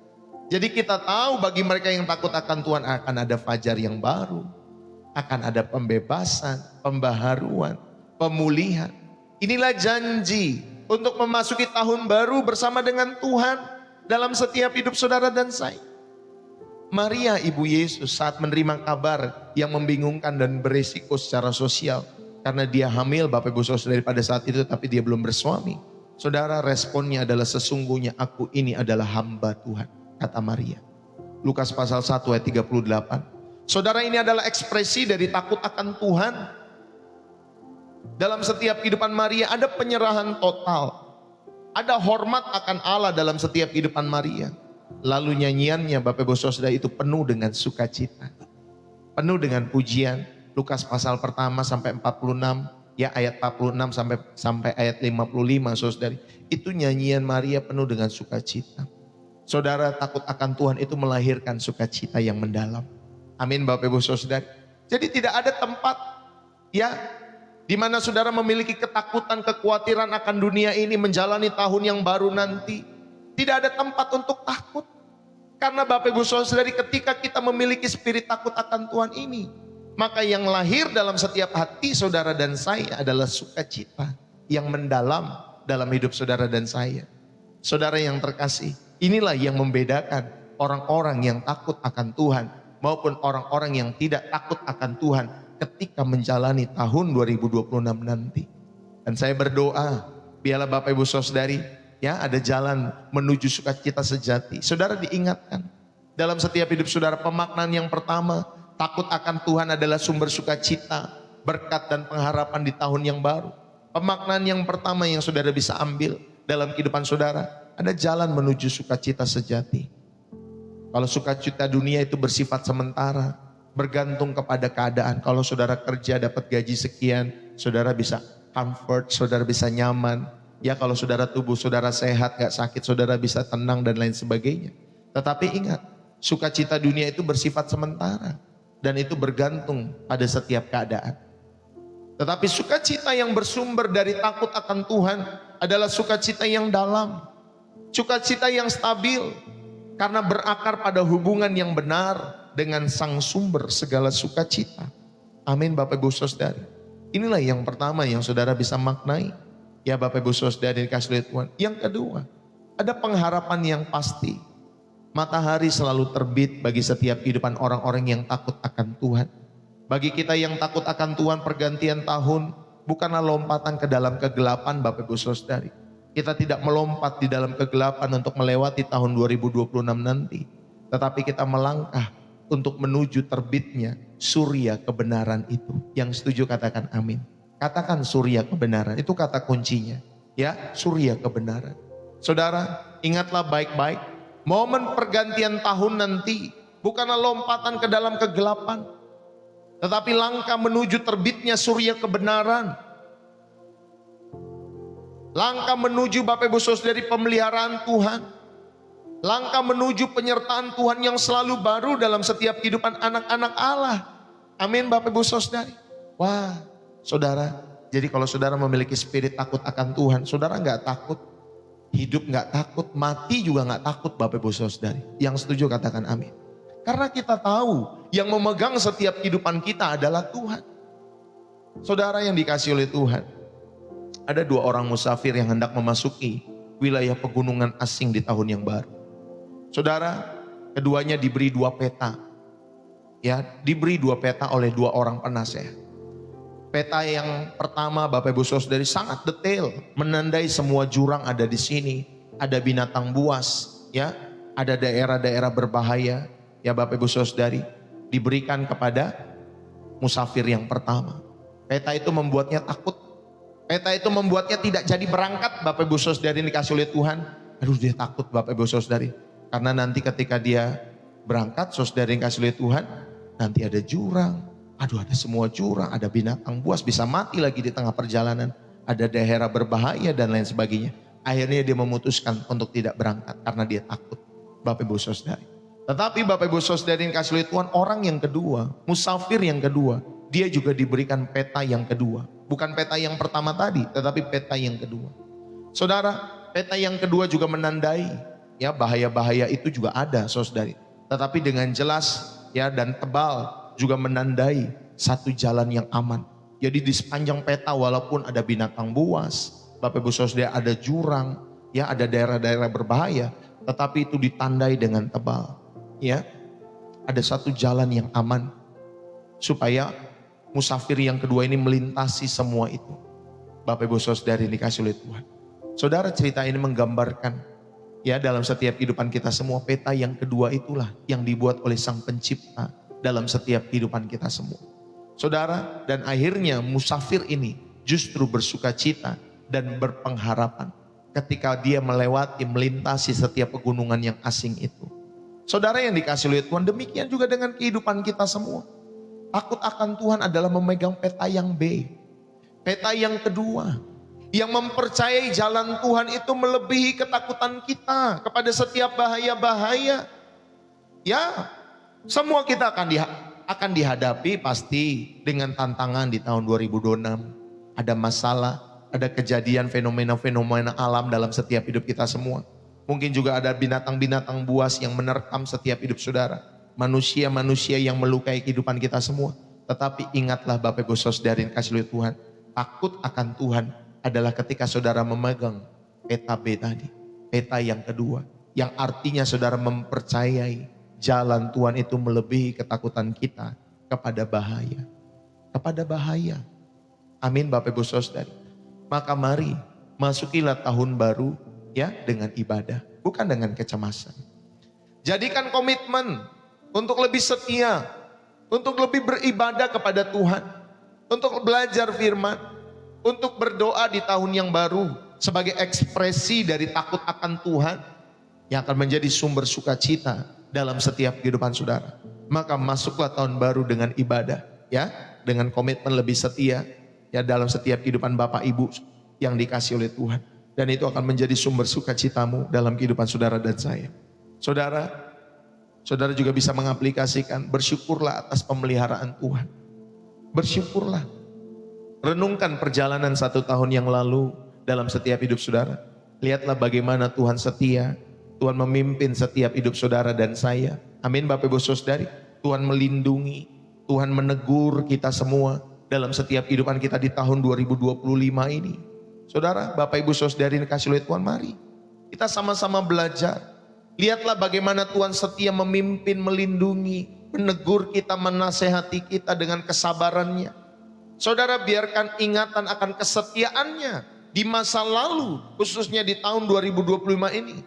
Jadi kita tahu bagi mereka yang takut akan Tuhan akan ada fajar yang baru. Akan ada pembebasan, pembaharuan, pemulihan. Inilah janji untuk memasuki tahun baru bersama dengan Tuhan dalam setiap hidup saudara dan saya. Maria ibu Yesus saat menerima kabar yang membingungkan dan beresiko secara sosial, karena dia hamil Bapak Ibu Saudara pada saat itu tapi dia belum bersuami. Saudara, responnya adalah sesungguhnya aku ini adalah hamba Tuhan, kata Maria. Lukas pasal 1 ayat 38. Saudara, ini adalah ekspresi dari takut akan Tuhan. Dalam setiap kehidupan Maria ada penyerahan total. Ada hormat akan Allah dalam setiap kehidupan Maria. Lalu nyanyiannya Bapak Ibu Saudara itu penuh dengan sukacita. Penuh dengan pujian. Lukas pasal pertama sampai 46. Ya ayat 46 sampai ayat 55 saudari. Itu nyanyian Maria penuh dengan sukacita. Saudara, takut akan Tuhan itu melahirkan sukacita yang mendalam. Amin Bapak Ibu Saudara. Jadi tidak ada tempat ya di mana saudara memiliki ketakutan, kekhawatiran akan dunia ini menjalani tahun yang baru nanti. Tidak ada tempat untuk takut. Karena Bapak Ibu Saudari, ketika kita memiliki spirit takut akan Tuhan ini, maka yang lahir dalam setiap hati saudara dan saya adalah sukacita yang mendalam dalam hidup saudara dan saya. Saudara yang terkasih, inilah yang membedakan orang-orang yang takut akan Tuhan maupun orang-orang yang tidak takut akan Tuhan ketika menjalani tahun 2026 nanti. Dan saya berdoa, biarlah Bapak Ibu Saudari, ya ada jalan menuju sukacita sejati. Saudara diingatkan, dalam setiap hidup saudara pemaknaan yang pertama, takut akan Tuhan adalah sumber sukacita, berkat dan pengharapan di tahun yang baru. Pemaknaan yang pertama yang saudara bisa ambil dalam kehidupan saudara, ada jalan menuju sukacita sejati. Kalau sukacita dunia itu bersifat sementara, bergantung kepada keadaan. Kalau saudara kerja dapat gaji sekian, saudara bisa comfort, saudara bisa nyaman. Ya kalau saudara tubuh saudara sehat, gak sakit, saudara bisa tenang dan lain sebagainya. Tetapi ingat, sukacita dunia itu bersifat sementara. Dan itu bergantung pada setiap keadaan. Tetapi sukacita yang bersumber dari takut akan Tuhan adalah sukacita yang dalam. Sukacita yang stabil. Karena berakar pada hubungan yang benar dengan sang sumber segala sukacita. Amin Bapak Ibu Saudari. Inilah yang pertama yang saudara bisa maknai. Ya Bapak Ibu Saudari dikasih Tuhan. Yang kedua, ada pengharapan yang pasti. Matahari selalu terbit bagi setiap kehidupan orang-orang yang takut akan Tuhan. Bagi kita yang takut akan Tuhan, pergantian tahun bukanlah lompatan ke dalam kegelapan Bapak Ibu Saudari. Kita tidak melompat di dalam kegelapan untuk melewati tahun 2026 nanti. tetapi kita melangkah untuk menuju terbitnya surya kebenaran itu. Yang setuju katakan amin. Katakan surya kebenaran, itu kata kuncinya. Ya, surya kebenaran. Saudara, ingatlah baik-baik, momen pergantian tahun nanti bukanlah lompatan ke dalam kegelapan, tetapi langkah menuju terbitnya surya kebenaran. Langkah menuju Bapak Ibu Saudari pemeliharaan Tuhan. Langkah menuju penyertaan Tuhan yang selalu baru dalam setiap kehidupan anak-anak Allah. Amin Bapak Ibu Saudari. Wah saudara, jadi kalau saudara memiliki spirit takut akan Tuhan, saudara gak takut. Hidup gak takut, mati juga gak takut Bapak Ibu Saudari. Yang setuju katakan amin. Karena kita tahu yang memegang setiap kehidupan kita adalah Tuhan. Saudara yang dikasih oleh Tuhan, ada 2 orang musafir yang hendak memasuki wilayah pegunungan asing di tahun yang baru. Saudara, keduanya diberi 2 peta. Ya, diberi 2 peta oleh 2 orang penasehat. Peta yang pertama Bapak Ibu Saudari sangat detail, menandai semua jurang ada di sini, ada binatang buas, ya, ada daerah-daerah berbahaya, ya Bapak Ibu Saudari, diberikan kepada musafir yang pertama. Peta itu membuatnya takut. Peta itu membuatnya tidak jadi berangkat Bapak Ibu Saudari dikasih oleh Tuhan. Aduh dia takut Bapak Ibu Saudari. Karena nanti ketika dia berangkat Saudari dikasih oleh Tuhan, nanti ada jurang. Aduh ada semua jurang, ada binatang buas, bisa mati lagi di tengah perjalanan. Ada daerah berbahaya dan lain sebagainya. Akhirnya dia memutuskan untuk tidak berangkat karena dia takut Bapak Ibu Saudari. Tetapi Bapak Ibu Saudari dikasih oleh Tuhan, orang yang kedua, musafir yang kedua, dia juga diberikan peta yang kedua. Bukan peta yang pertama tadi, tetapi peta yang kedua. Saudara, peta yang kedua juga menandai, ya bahaya-bahaya itu juga ada, saudari. Tetapi dengan jelas, ya dan tebal juga menandai satu jalan yang aman. Jadi di sepanjang peta walaupun ada binatang buas, Bapak Ibu Saudari ada jurang, ya ada daerah-daerah berbahaya, tetapi itu ditandai dengan tebal, ya. Ada satu jalan yang aman supaya musafir yang kedua ini melintasi semua itu. Bapak Ibu Saudari dikasih oleh Tuhan. Saudara, cerita ini menggambarkan ya dalam setiap kehidupan kita semua, peta yang kedua itulah yang dibuat oleh Sang Pencipta dalam setiap kehidupan kita semua. Saudara, dan akhirnya musafir ini justru bersuka cita dan berpengharapan ketika dia melintasi setiap pegunungan yang asing itu. Saudara yang dikasih oleh Tuhan, demikian juga dengan kehidupan kita semua. Takut akan Tuhan adalah memegang peta yang B. Peta yang kedua. Yang mempercayai jalan Tuhan itu melebihi ketakutan kita kepada setiap bahaya-bahaya. Ya, semua kita akan dihadapi pasti dengan tantangan di tahun 2026. Ada masalah, ada kejadian fenomena-fenomena alam dalam setiap hidup kita semua. Mungkin juga ada binatang-binatang buas yang menerkam setiap hidup saudara. Manusia-manusia yang melukai kehidupan kita semua. Tetapi ingatlah Bapak Ibu Saudari yang kasih oleh Tuhan, takut akan Tuhan adalah ketika saudara memegang peta B tadi. Peta yang kedua, yang artinya saudara mempercayai jalan Tuhan itu melebihi ketakutan kita kepada bahaya. Kepada bahaya. Amin Bapak Ibu Saudari. Maka mari masukilah tahun baru ya dengan ibadah, bukan dengan kecemasan. Jadikan komitmen untuk lebih setia, untuk lebih beribadah kepada Tuhan, untuk belajar firman, untuk berdoa di tahun yang baru sebagai ekspresi dari takut akan Tuhan yang akan menjadi sumber sukacita dalam setiap kehidupan saudara. Maka masuklah tahun baru dengan ibadah, ya, dengan komitmen lebih setia, ya dalam setiap kehidupan Bapak Ibu yang dikasih oleh Tuhan, dan itu akan menjadi sumber sukacitamu dalam kehidupan saudara dan saya. Saudara juga bisa mengaplikasikan, bersyukurlah atas pemeliharaan Tuhan. Bersyukurlah. Renungkan perjalanan 1 tahun yang lalu dalam setiap hidup saudara. Lihatlah bagaimana Tuhan setia. Tuhan memimpin setiap hidup saudara dan saya. Amin Bapak Ibu Saudari. Tuhan melindungi, Tuhan menegur kita semua dalam setiap kehidupan kita di tahun 2025 ini. Saudara, Bapak Ibu Saudari dikasih oleh Tuhan, mari kita sama-sama belajar. Lihatlah bagaimana Tuhan setia memimpin, melindungi, menegur kita, menasehati kita dengan kesabarannya. Saudara, biarkan ingatan akan kesetiaannya di masa lalu, khususnya di tahun 2025 ini.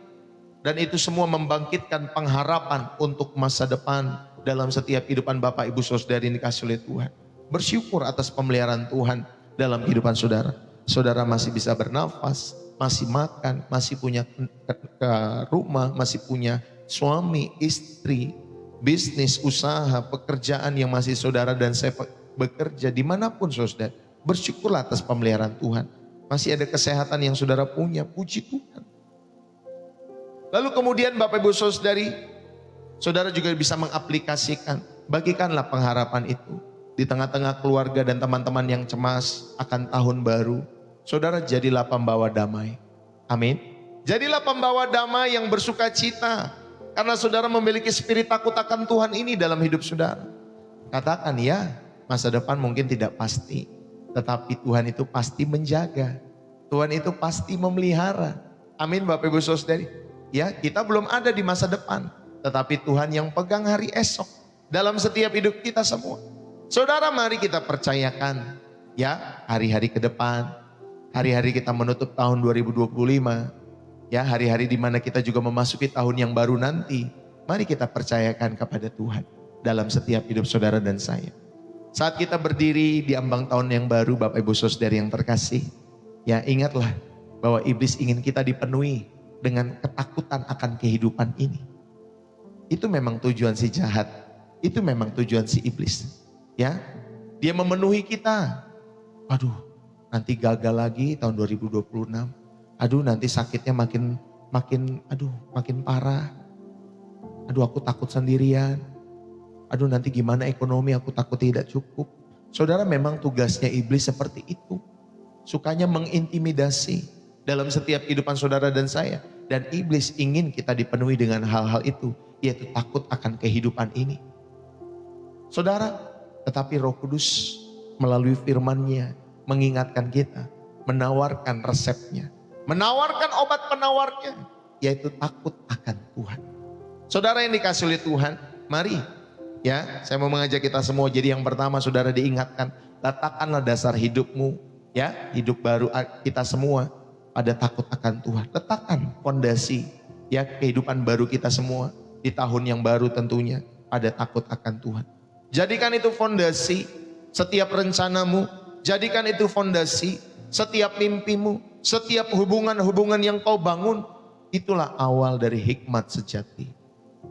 Dan itu semua membangkitkan pengharapan untuk masa depan dalam setiap kehidupan Bapak Ibu Saudari yang dikasihi oleh Tuhan. Bersyukur atas pemeliharaan Tuhan dalam kehidupan saudara. Saudara masih bisa bernafas, masih makan, masih punya ke rumah, masih punya suami, istri, bisnis, usaha, pekerjaan yang masih saudara dan saya bekerja dimanapun saudara. Bersyukurlah atas pemeliharaan Tuhan. Masih ada kesehatan yang saudara punya, puji Tuhan. Lalu kemudian Bapak Ibu Saudari, saudara juga bisa mengaplikasikan, bagikanlah pengharapan itu. Di tengah-tengah keluarga dan teman-teman yang cemas akan tahun baru, saudara jadilah pembawa damai. Amin. Jadilah pembawa damai yang bersuka cita. Karena saudara memiliki spirit takut akan Tuhan ini dalam hidup saudara. Katakan ya, masa depan mungkin tidak pasti. Tetapi Tuhan itu pasti menjaga. Tuhan itu pasti memelihara. Amin Bapak Ibu Saudari. Ya, kita belum ada di masa depan, tetapi Tuhan yang pegang hari esok dalam setiap hidup kita semua. Saudara, mari kita percayakan ya hari-hari ke depan, hari-hari kita menutup tahun 2025, ya hari-hari di mana kita juga memasuki tahun yang baru nanti. Mari kita percayakan kepada Tuhan dalam setiap hidup saudara dan saya. Saat kita berdiri di ambang tahun yang baru, Bapak Ibu Saudari yang terkasih, ya ingatlah bahwa iblis ingin kita dipenuhi dengan ketakutan akan kehidupan ini. Itu memang tujuan si jahat. Itu memang tujuan si iblis. Ya, dia memenuhi kita. Aduh, nanti gagal lagi tahun 2026. Aduh, nanti sakitnya makin parah. Aduh, aku takut sendirian. Aduh, nanti gimana ekonomi, aku takut tidak cukup. Saudara, memang tugasnya iblis seperti itu. Sukanya mengintimidasi dalam setiap kehidupan saudara dan saya. Dan iblis ingin kita dipenuhi dengan hal-hal itu, yaitu takut akan kehidupan ini. Saudara, tetapi Roh Kudus melalui firman-Nya mengingatkan kita, menawarkan resepnya, menawarkan obat penawarnya, yaitu takut akan Tuhan. Saudara yang dikasihi oleh Tuhan, mari ya, saya mau mengajak kita semua. Jadi yang pertama saudara diingatkan, letakkanlah dasar hidupmu, ya hidup baru kita semua pada takut akan Tuhan. Letakkan fondasi ya kehidupan baru kita semua di tahun yang baru tentunya pada takut akan Tuhan. Jadikan itu fondasi setiap rencanamu, jadikan itu fondasi setiap mimpimu, setiap hubungan-hubungan yang kau bangun. Itulah awal dari hikmat sejati.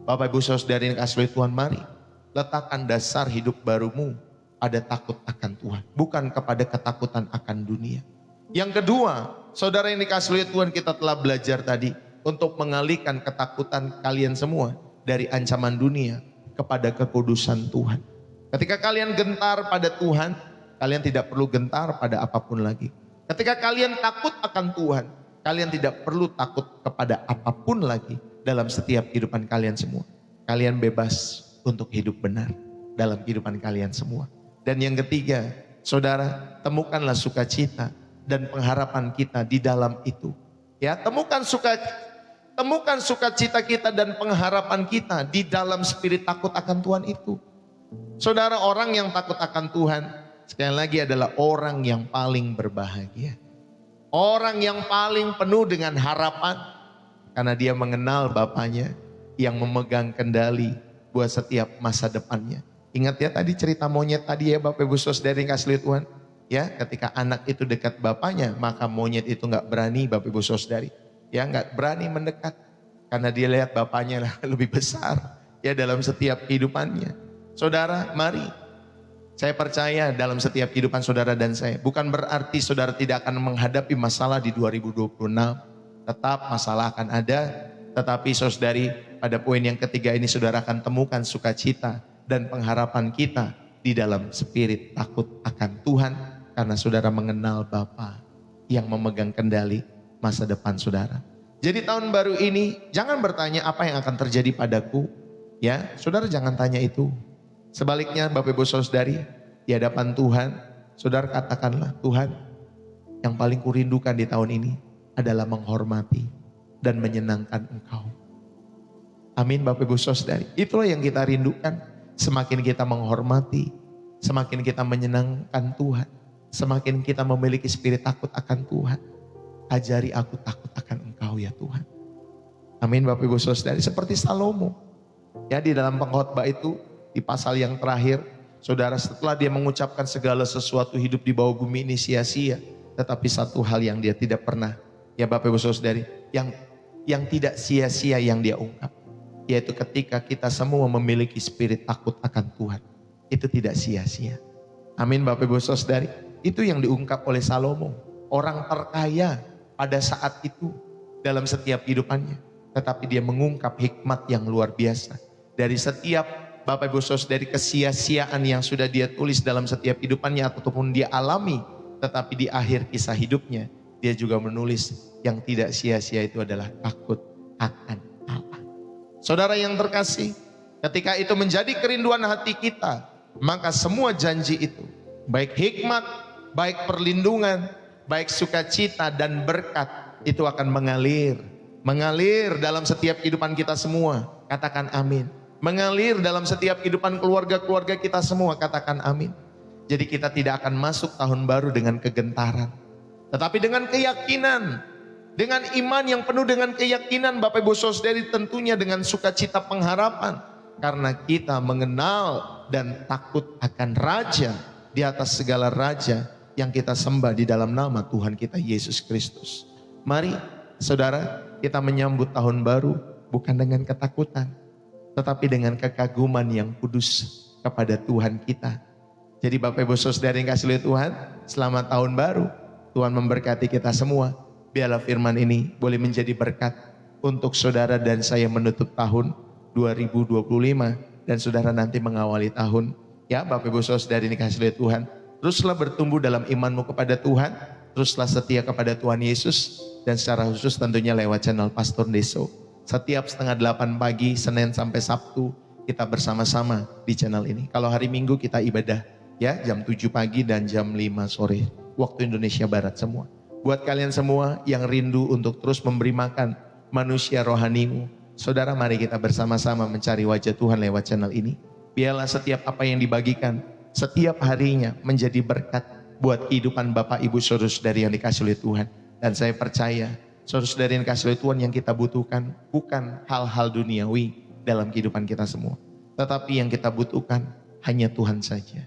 Bapak Ibu Saudari yang dikasihi Tuhan, mari letakkan dasar hidup barumu pada takut akan Tuhan, bukan kepada ketakutan akan dunia. Yang kedua, saudara yang dikasihi Tuhan, kita telah belajar tadi untuk mengalihkan ketakutan kalian semua dari ancaman dunia kepada kekudusan Tuhan. Ketika kalian gentar pada Tuhan, kalian tidak perlu gentar pada apapun lagi. Ketika kalian takut akan Tuhan, kalian tidak perlu takut kepada apapun lagi dalam setiap kehidupan kalian semua. Kalian bebas untuk hidup benar dalam kehidupan kalian semua. Dan yang ketiga, saudara, temukanlah sukacita dan pengharapan kita di dalam itu. Ya, temukan sukacita kita dan pengharapan kita di dalam spirit takut akan Tuhan itu. Saudara, orang yang takut akan Tuhan sekali lagi adalah orang yang paling berbahagia. Orang yang paling penuh dengan harapan karena dia mengenal Bapaknya yang memegang kendali buat setiap masa depannya. Ingat ya tadi cerita monyet tadi ya Bapak Ibu Saudari yang kasih Tuhan. Ya, ketika anak itu dekat bapaknya, maka monyet itu nggak berani, Bapak Ibu Saudari, ya nggak berani mendekat, karena dia lihat bapaknya lebih besar, ya dalam setiap kehidupannya. Saudara, mari, saya percaya dalam setiap kehidupan saudara dan saya, bukan berarti saudara tidak akan menghadapi masalah di 2026, tetap masalah akan ada, tetapi saudari pada poin yang ketiga ini saudara akan temukan sukacita dan pengharapan kita di dalam spirit takut akan Tuhan. Karena saudara mengenal Bapa yang memegang kendali masa depan saudara. Jadi tahun baru ini jangan bertanya apa yang akan terjadi padaku. Ya, saudara jangan tanya itu. Sebaliknya Bapak Ibu Saudari, di hadapan Tuhan, saudara katakanlah, Tuhan, yang paling kurindukan di tahun ini adalah menghormati dan menyenangkan Engkau. Amin Bapak Ibu Saudari. Itulah yang kita rindukan. Semakin kita menghormati, semakin kita menyenangkan Tuhan, semakin kita memiliki spirit takut akan Tuhan. Ajari aku takut akan Engkau ya Tuhan. Amin Bapak Ibu Saudara, seperti Salomo. Ya, di dalam pengkhotbah itu, di pasal yang terakhir, saudara, setelah dia mengucapkan segala sesuatu hidup di bawah bumi ini sia-sia, tetapi satu hal yang dia tidak pernah, ya Bapak Ibu Saudara, yang tidak sia-sia yang dia ungkap, yaitu ketika kita semua memiliki spirit takut akan Tuhan, itu tidak sia-sia. Amin Bapak Ibu Saudara, itu yang diungkap oleh Salomo, orang terkaya pada saat itu dalam setiap kehidupannya. Tetapi dia mengungkap hikmat yang luar biasa. Dari setiap Bapak Ibu Saudara, dari kesia-siaan yang sudah dia tulis dalam setiap kehidupannya ataupun dia alami. Tetapi di akhir kisah hidupnya, dia juga menulis yang tidak sia-sia itu adalah takut akan Allah. Saudara yang terkasih, ketika itu menjadi kerinduan hati kita, maka semua janji itu, baik hikmat, baik perlindungan, baik sukacita dan berkat, itu akan mengalir dalam setiap kehidupan kita semua. Katakan amin. Mengalir dalam setiap kehidupan keluarga-keluarga kita semua. Katakan amin. Jadi kita tidak akan masuk tahun baru dengan kegentaran, tetapi dengan keyakinan, dengan iman yang penuh dengan keyakinan Bapak Ibu Saudari, tentunya dengan sukacita pengharapan. Karena kita mengenal dan takut akan Raja di atas segala raja yang kita sembah di dalam nama Tuhan kita Yesus Kristus. Mari saudara, kita menyambut tahun baru bukan dengan ketakutan, tetapi dengan kekaguman yang kudus kepada Tuhan kita. Jadi Bapak Ibu Saudara yang kasih oleh Tuhan, selamat tahun baru. Tuhan memberkati kita semua. Biarlah firman ini boleh menjadi berkat untuk saudara dan saya menutup tahun 2025 dan saudara nanti mengawali tahun. Ya Bapak Ibu Saudara yang kasih oleh Tuhan, teruslah bertumbuh dalam imanmu kepada Tuhan, teruslah setia kepada Tuhan Yesus. Dan secara khusus tentunya lewat channel Pastor Deso. Setiap 7:30 pagi, Senin sampai Sabtu, kita bersama-sama di channel ini. Kalau hari Minggu kita ibadah ya jam 7 pagi dan jam 5 sore. Waktu Indonesia Barat semua. Buat kalian semua yang rindu untuk terus memberi makan manusia rohanimu, saudara, mari kita bersama-sama mencari wajah Tuhan lewat channel ini. Biarlah setiap apa yang dibagikan, setiap harinya menjadi berkat buat kehidupan Bapak Ibu Saudara-saudari yang dikasih oleh Tuhan. Dan saya percaya, saudara-saudari yang dikasih oleh Tuhan, yang kita butuhkan bukan hal-hal duniawi dalam kehidupan kita semua. Tetapi yang kita butuhkan hanya Tuhan saja.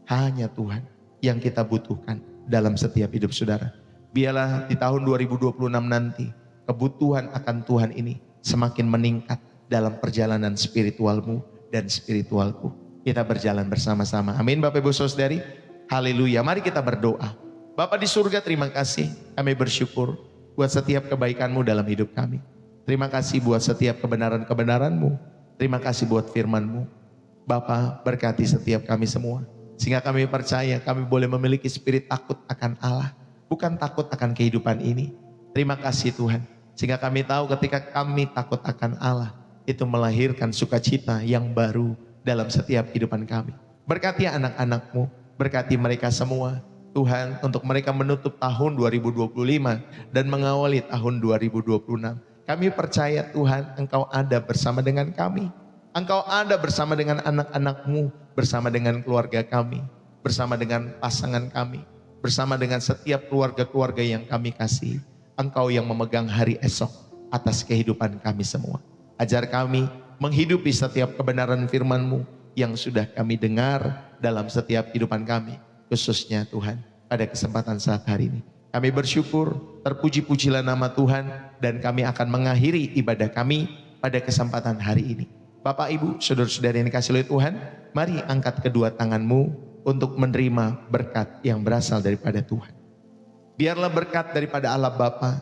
Hanya Tuhan yang kita butuhkan dalam setiap hidup saudara. Biarlah di tahun 2026 nanti, kebutuhan akan Tuhan ini semakin meningkat dalam perjalanan spiritualmu dan spiritualku. Kita berjalan bersama-sama. Amin Bapak Ibu Saudari. Haleluya. Mari kita berdoa. Bapa di surga, terima kasih, kami bersyukur buat setiap kebaikan-Mu dalam hidup kami. Terima kasih buat setiap kebenaran-kebenaran-Mu. Terima kasih buat firman-Mu. Bapa, berkati setiap kami semua, sehingga kami percaya kami boleh memiliki spirit takut akan Allah, bukan takut akan kehidupan ini. Terima kasih Tuhan, sehingga kami tahu ketika kami takut akan Allah, itu melahirkan sukacita yang baru dalam setiap kehidupan kami. Berkati anak-anak-Mu, berkati mereka semua Tuhan, untuk mereka menutup tahun 2025 dan mengawali tahun 2026. Kami percaya Tuhan, Engkau ada bersama dengan kami. Engkau ada bersama dengan anak-anak-Mu, bersama dengan keluarga kami, bersama dengan pasangan kami, bersama dengan setiap keluarga-keluarga yang kami kasih. Engkau yang memegang hari esok atas kehidupan kami semua. Ajar kami menghidupi setiap kebenaran firman-Mu yang sudah kami dengar dalam setiap kehidupan kami. Khususnya Tuhan, pada kesempatan saat hari ini kami bersyukur, terpuji-pujilah nama Tuhan, dan kami akan mengakhiri ibadah kami pada kesempatan hari ini. Bapak Ibu, saudara-saudari yang dikasihi oleh Tuhan, mari angkat kedua tanganmu untuk menerima berkat yang berasal daripada Tuhan. Biarlah berkat daripada Allah Bapa,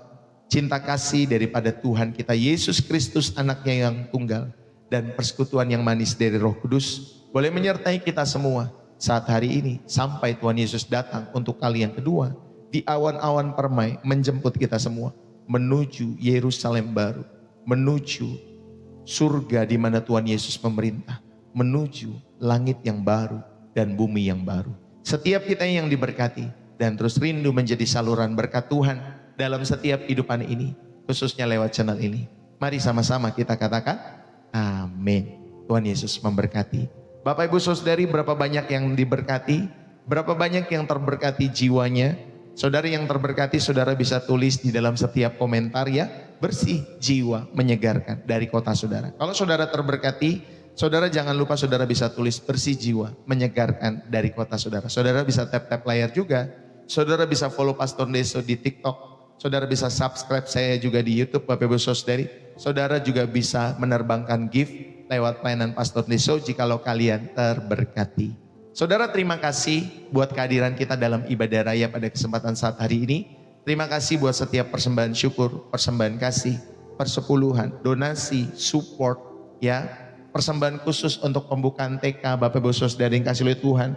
cinta kasih daripada Tuhan kita Yesus Kristus anaknya yang tunggal, dan persekutuan yang manis dari Roh Kudus boleh menyertai kita semua saat hari ini sampai Tuhan Yesus datang untuk kali yang kedua di awan-awan permai menjemput kita semua menuju Yerusalem baru, menuju surga di mana Tuhan Yesus memerintah, menuju langit yang baru dan bumi yang baru. Setiap kita yang diberkati dan terus rindu menjadi saluran berkat Tuhan dalam setiap kehidupan ini, khususnya lewat channel ini. Mari sama-sama kita katakan amin. Tuhan Yesus memberkati. Bapak Ibu Saudari, berapa banyak yang diberkati? Berapa banyak yang terberkati jiwanya? Saudara yang terberkati, saudara bisa tulis di dalam setiap komentar ya. bersih jiwa, menyegarkan dari kota saudara. Kalau saudara terberkati, saudara jangan lupa saudara bisa tulis bersih jiwa, menyegarkan dari kota saudara. Saudara bisa tap-tap layar juga. Saudara bisa follow Pastor Deso di TikTok. Saudara bisa subscribe saya juga di YouTube Bapak Ibu Saudari. Saudara juga bisa menerbangkan gift lewat pelayanan Pastor Deso jikalau kalian terberkati. Saudara, terima kasih buat kehadiran kita dalam ibadah raya pada kesempatan saat hari ini. Terima kasih buat setiap persembahan syukur, persembahan kasih, persepuluhan, donasi, support, ya, persembahan khusus untuk pembukaan TK Bapak Ibu Saudara yang kasih oleh Tuhan,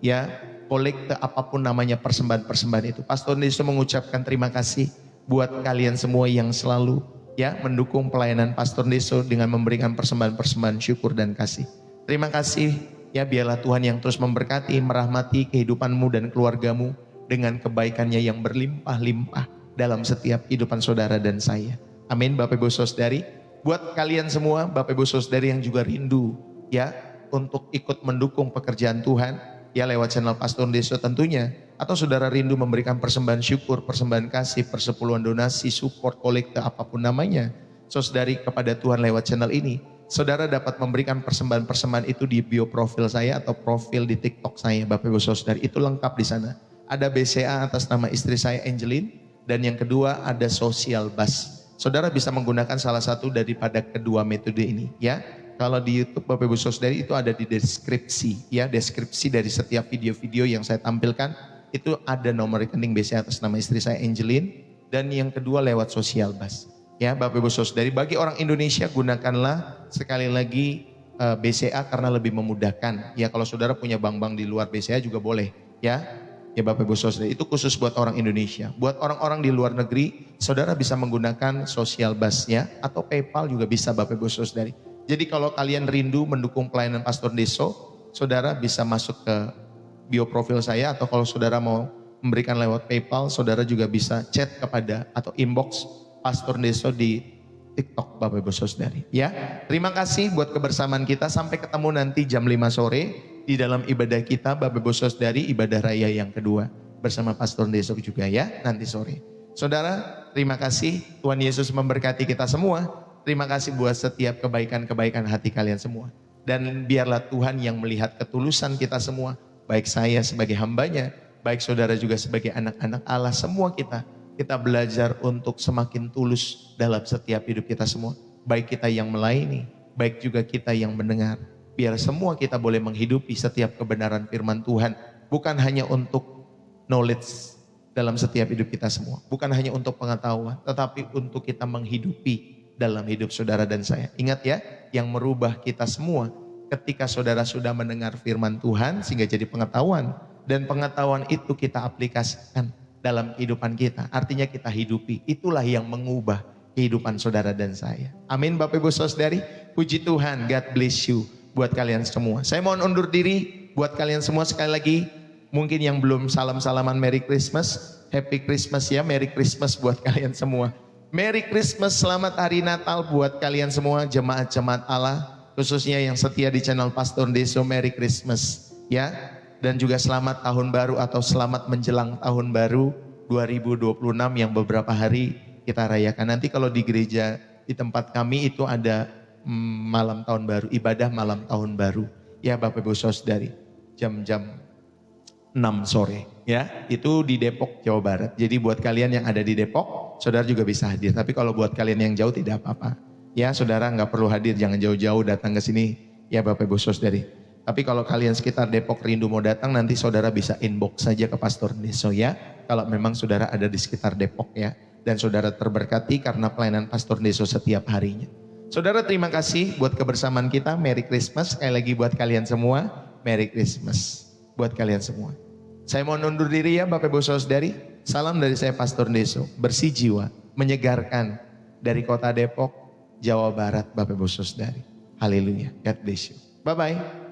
ya, kolekte apapun namanya persembahan-persembahan itu. Pastor Deso mengucapkan terima kasih buat kalian semua yang selalu, ya, mendukung pelayanan Pastor Deso dengan memberikan persembahan-persembahan syukur dan kasih. Terima kasih, ya, biarlah Tuhan yang terus memberkati, merahmati kehidupanmu dan keluargamu dengan kebaikannya yang berlimpah-limpah dalam setiap kehidupan saudara dan saya. Amin Bapak Ibu Saudari. Buat kalian semua Bapak Ibu Saudari yang juga rindu, ya, untuk ikut mendukung pekerjaan Tuhan, ya, lewat channel Pastor Deso tentunya. Atau saudara rindu memberikan persembahan syukur, persembahan kasih, persepuluhan, donasi, support, kolekte apapun namanya, saudari kepada Tuhan lewat channel ini. Saudara dapat memberikan persembahan-persembahan itu di bio profil saya atau profil di TikTok saya Bapak Ibu Saudari. Itu lengkap di sana. Ada BCA atas nama istri saya Angeline, dan yang kedua ada Social Bus. Saudara bisa menggunakan salah satu daripada kedua metode ini, ya. Kalau di YouTube Bapak Ibu Saudari itu ada di deskripsi, ya, deskripsi dari setiap video-video yang saya tampilkan itu ada nomor rekening BCA atas nama istri saya Angeline, dan yang kedua lewat Social Bus. Ya, Bapak Ibu Saudari, bagi orang Indonesia gunakanlah sekali lagi BCA karena lebih memudahkan. Ya, kalau saudara punya bank-bank di luar BCA juga boleh, ya. Ya Bapak Ibu Saudari, itu khusus buat orang Indonesia. Buat orang-orang di luar negeri, saudara bisa menggunakan Social Bus, ya, atau PayPal juga bisa Bapak Ibu Saudari. Jadi kalau kalian rindu mendukung pelayanan Pastor Deso, saudara bisa masuk ke bio profil saya, atau kalau saudara mau memberikan lewat PayPal, saudara juga bisa chat kepada atau inbox Pastor Deso di TikTok Bapak Ibu Saudari, ya. Terima kasih buat kebersamaan kita, sampai ketemu nanti jam 5 sore di dalam ibadah kita Bapak Ibu Saudari, ibadah raya yang kedua bersama Pastor Deso juga, ya, nanti sore. Saudara, terima kasih, Tuhan Yesus memberkati kita semua. Terima kasih buat setiap kebaikan-kebaikan hati kalian semua. Dan biarlah Tuhan yang melihat ketulusan kita semua, baik saya sebagai hambanya, baik saudara juga sebagai anak-anak Allah, semua kita belajar untuk semakin tulus dalam setiap hidup kita semua. Baik kita yang melayani, baik juga kita yang mendengar. Biar semua kita boleh menghidupi setiap kebenaran firman Tuhan. Bukan hanya untuk knowledge dalam setiap hidup kita semua. Bukan hanya untuk pengetahuan, tetapi untuk kita menghidupi dalam hidup saudara dan saya. Ingat ya, yang merubah kita semua ketika saudara sudah mendengar firman Tuhan sehingga jadi pengetahuan. Dan pengetahuan itu kita aplikasikan dalam kehidupan kita. Artinya kita hidupi. Itulah yang mengubah kehidupan saudara dan saya. Amin Bapak Ibu Saudari. Puji Tuhan, God bless you buat kalian semua. Saya mohon undur diri buat kalian semua sekali lagi. Mungkin yang belum salam-salaman Merry Christmas, Happy Christmas ya, Merry Christmas buat kalian semua. Merry Christmas, selamat hari Natal buat kalian semua jemaat-jemaat Allah, khususnya yang setia di channel Pastor Deso. Merry Christmas ya. Dan juga selamat tahun baru atau selamat menjelang tahun baru 2026 yang beberapa hari kita rayakan. Nanti kalau di gereja di tempat kami itu ada malam tahun baru, ibadah malam tahun baru. Ya Bapak Ibu Saudari, jam-jam 6 sore ya, itu di Depok, Jawa Barat. Jadi buat kalian yang ada di Depok, saudara juga bisa hadir. Tapi kalau buat kalian yang jauh tidak apa-apa. Ya saudara nggak perlu hadir, jangan jauh-jauh datang ke sini ya Bapak Ibu Saudari. Tapi kalau kalian sekitar Depok rindu mau datang, nanti saudara bisa inbox saja ke Pastor Deso ya. Kalau memang saudara ada di sekitar Depok ya. Dan saudara terberkati karena pelayanan Pastor Deso setiap harinya. Saudara terima kasih buat kebersamaan kita. Merry Christmas sekali lagi buat kalian semua. Merry Christmas buat kalian semua. Saya mau undur diri ya Bapak Ibu Saudari. Salam dari saya Pastor Deso. Bersih jiwa, menyegarkan dari kota Depok, Jawa Barat Bapak Ibu Saudari. Haleluya. God bless you. Bye-bye.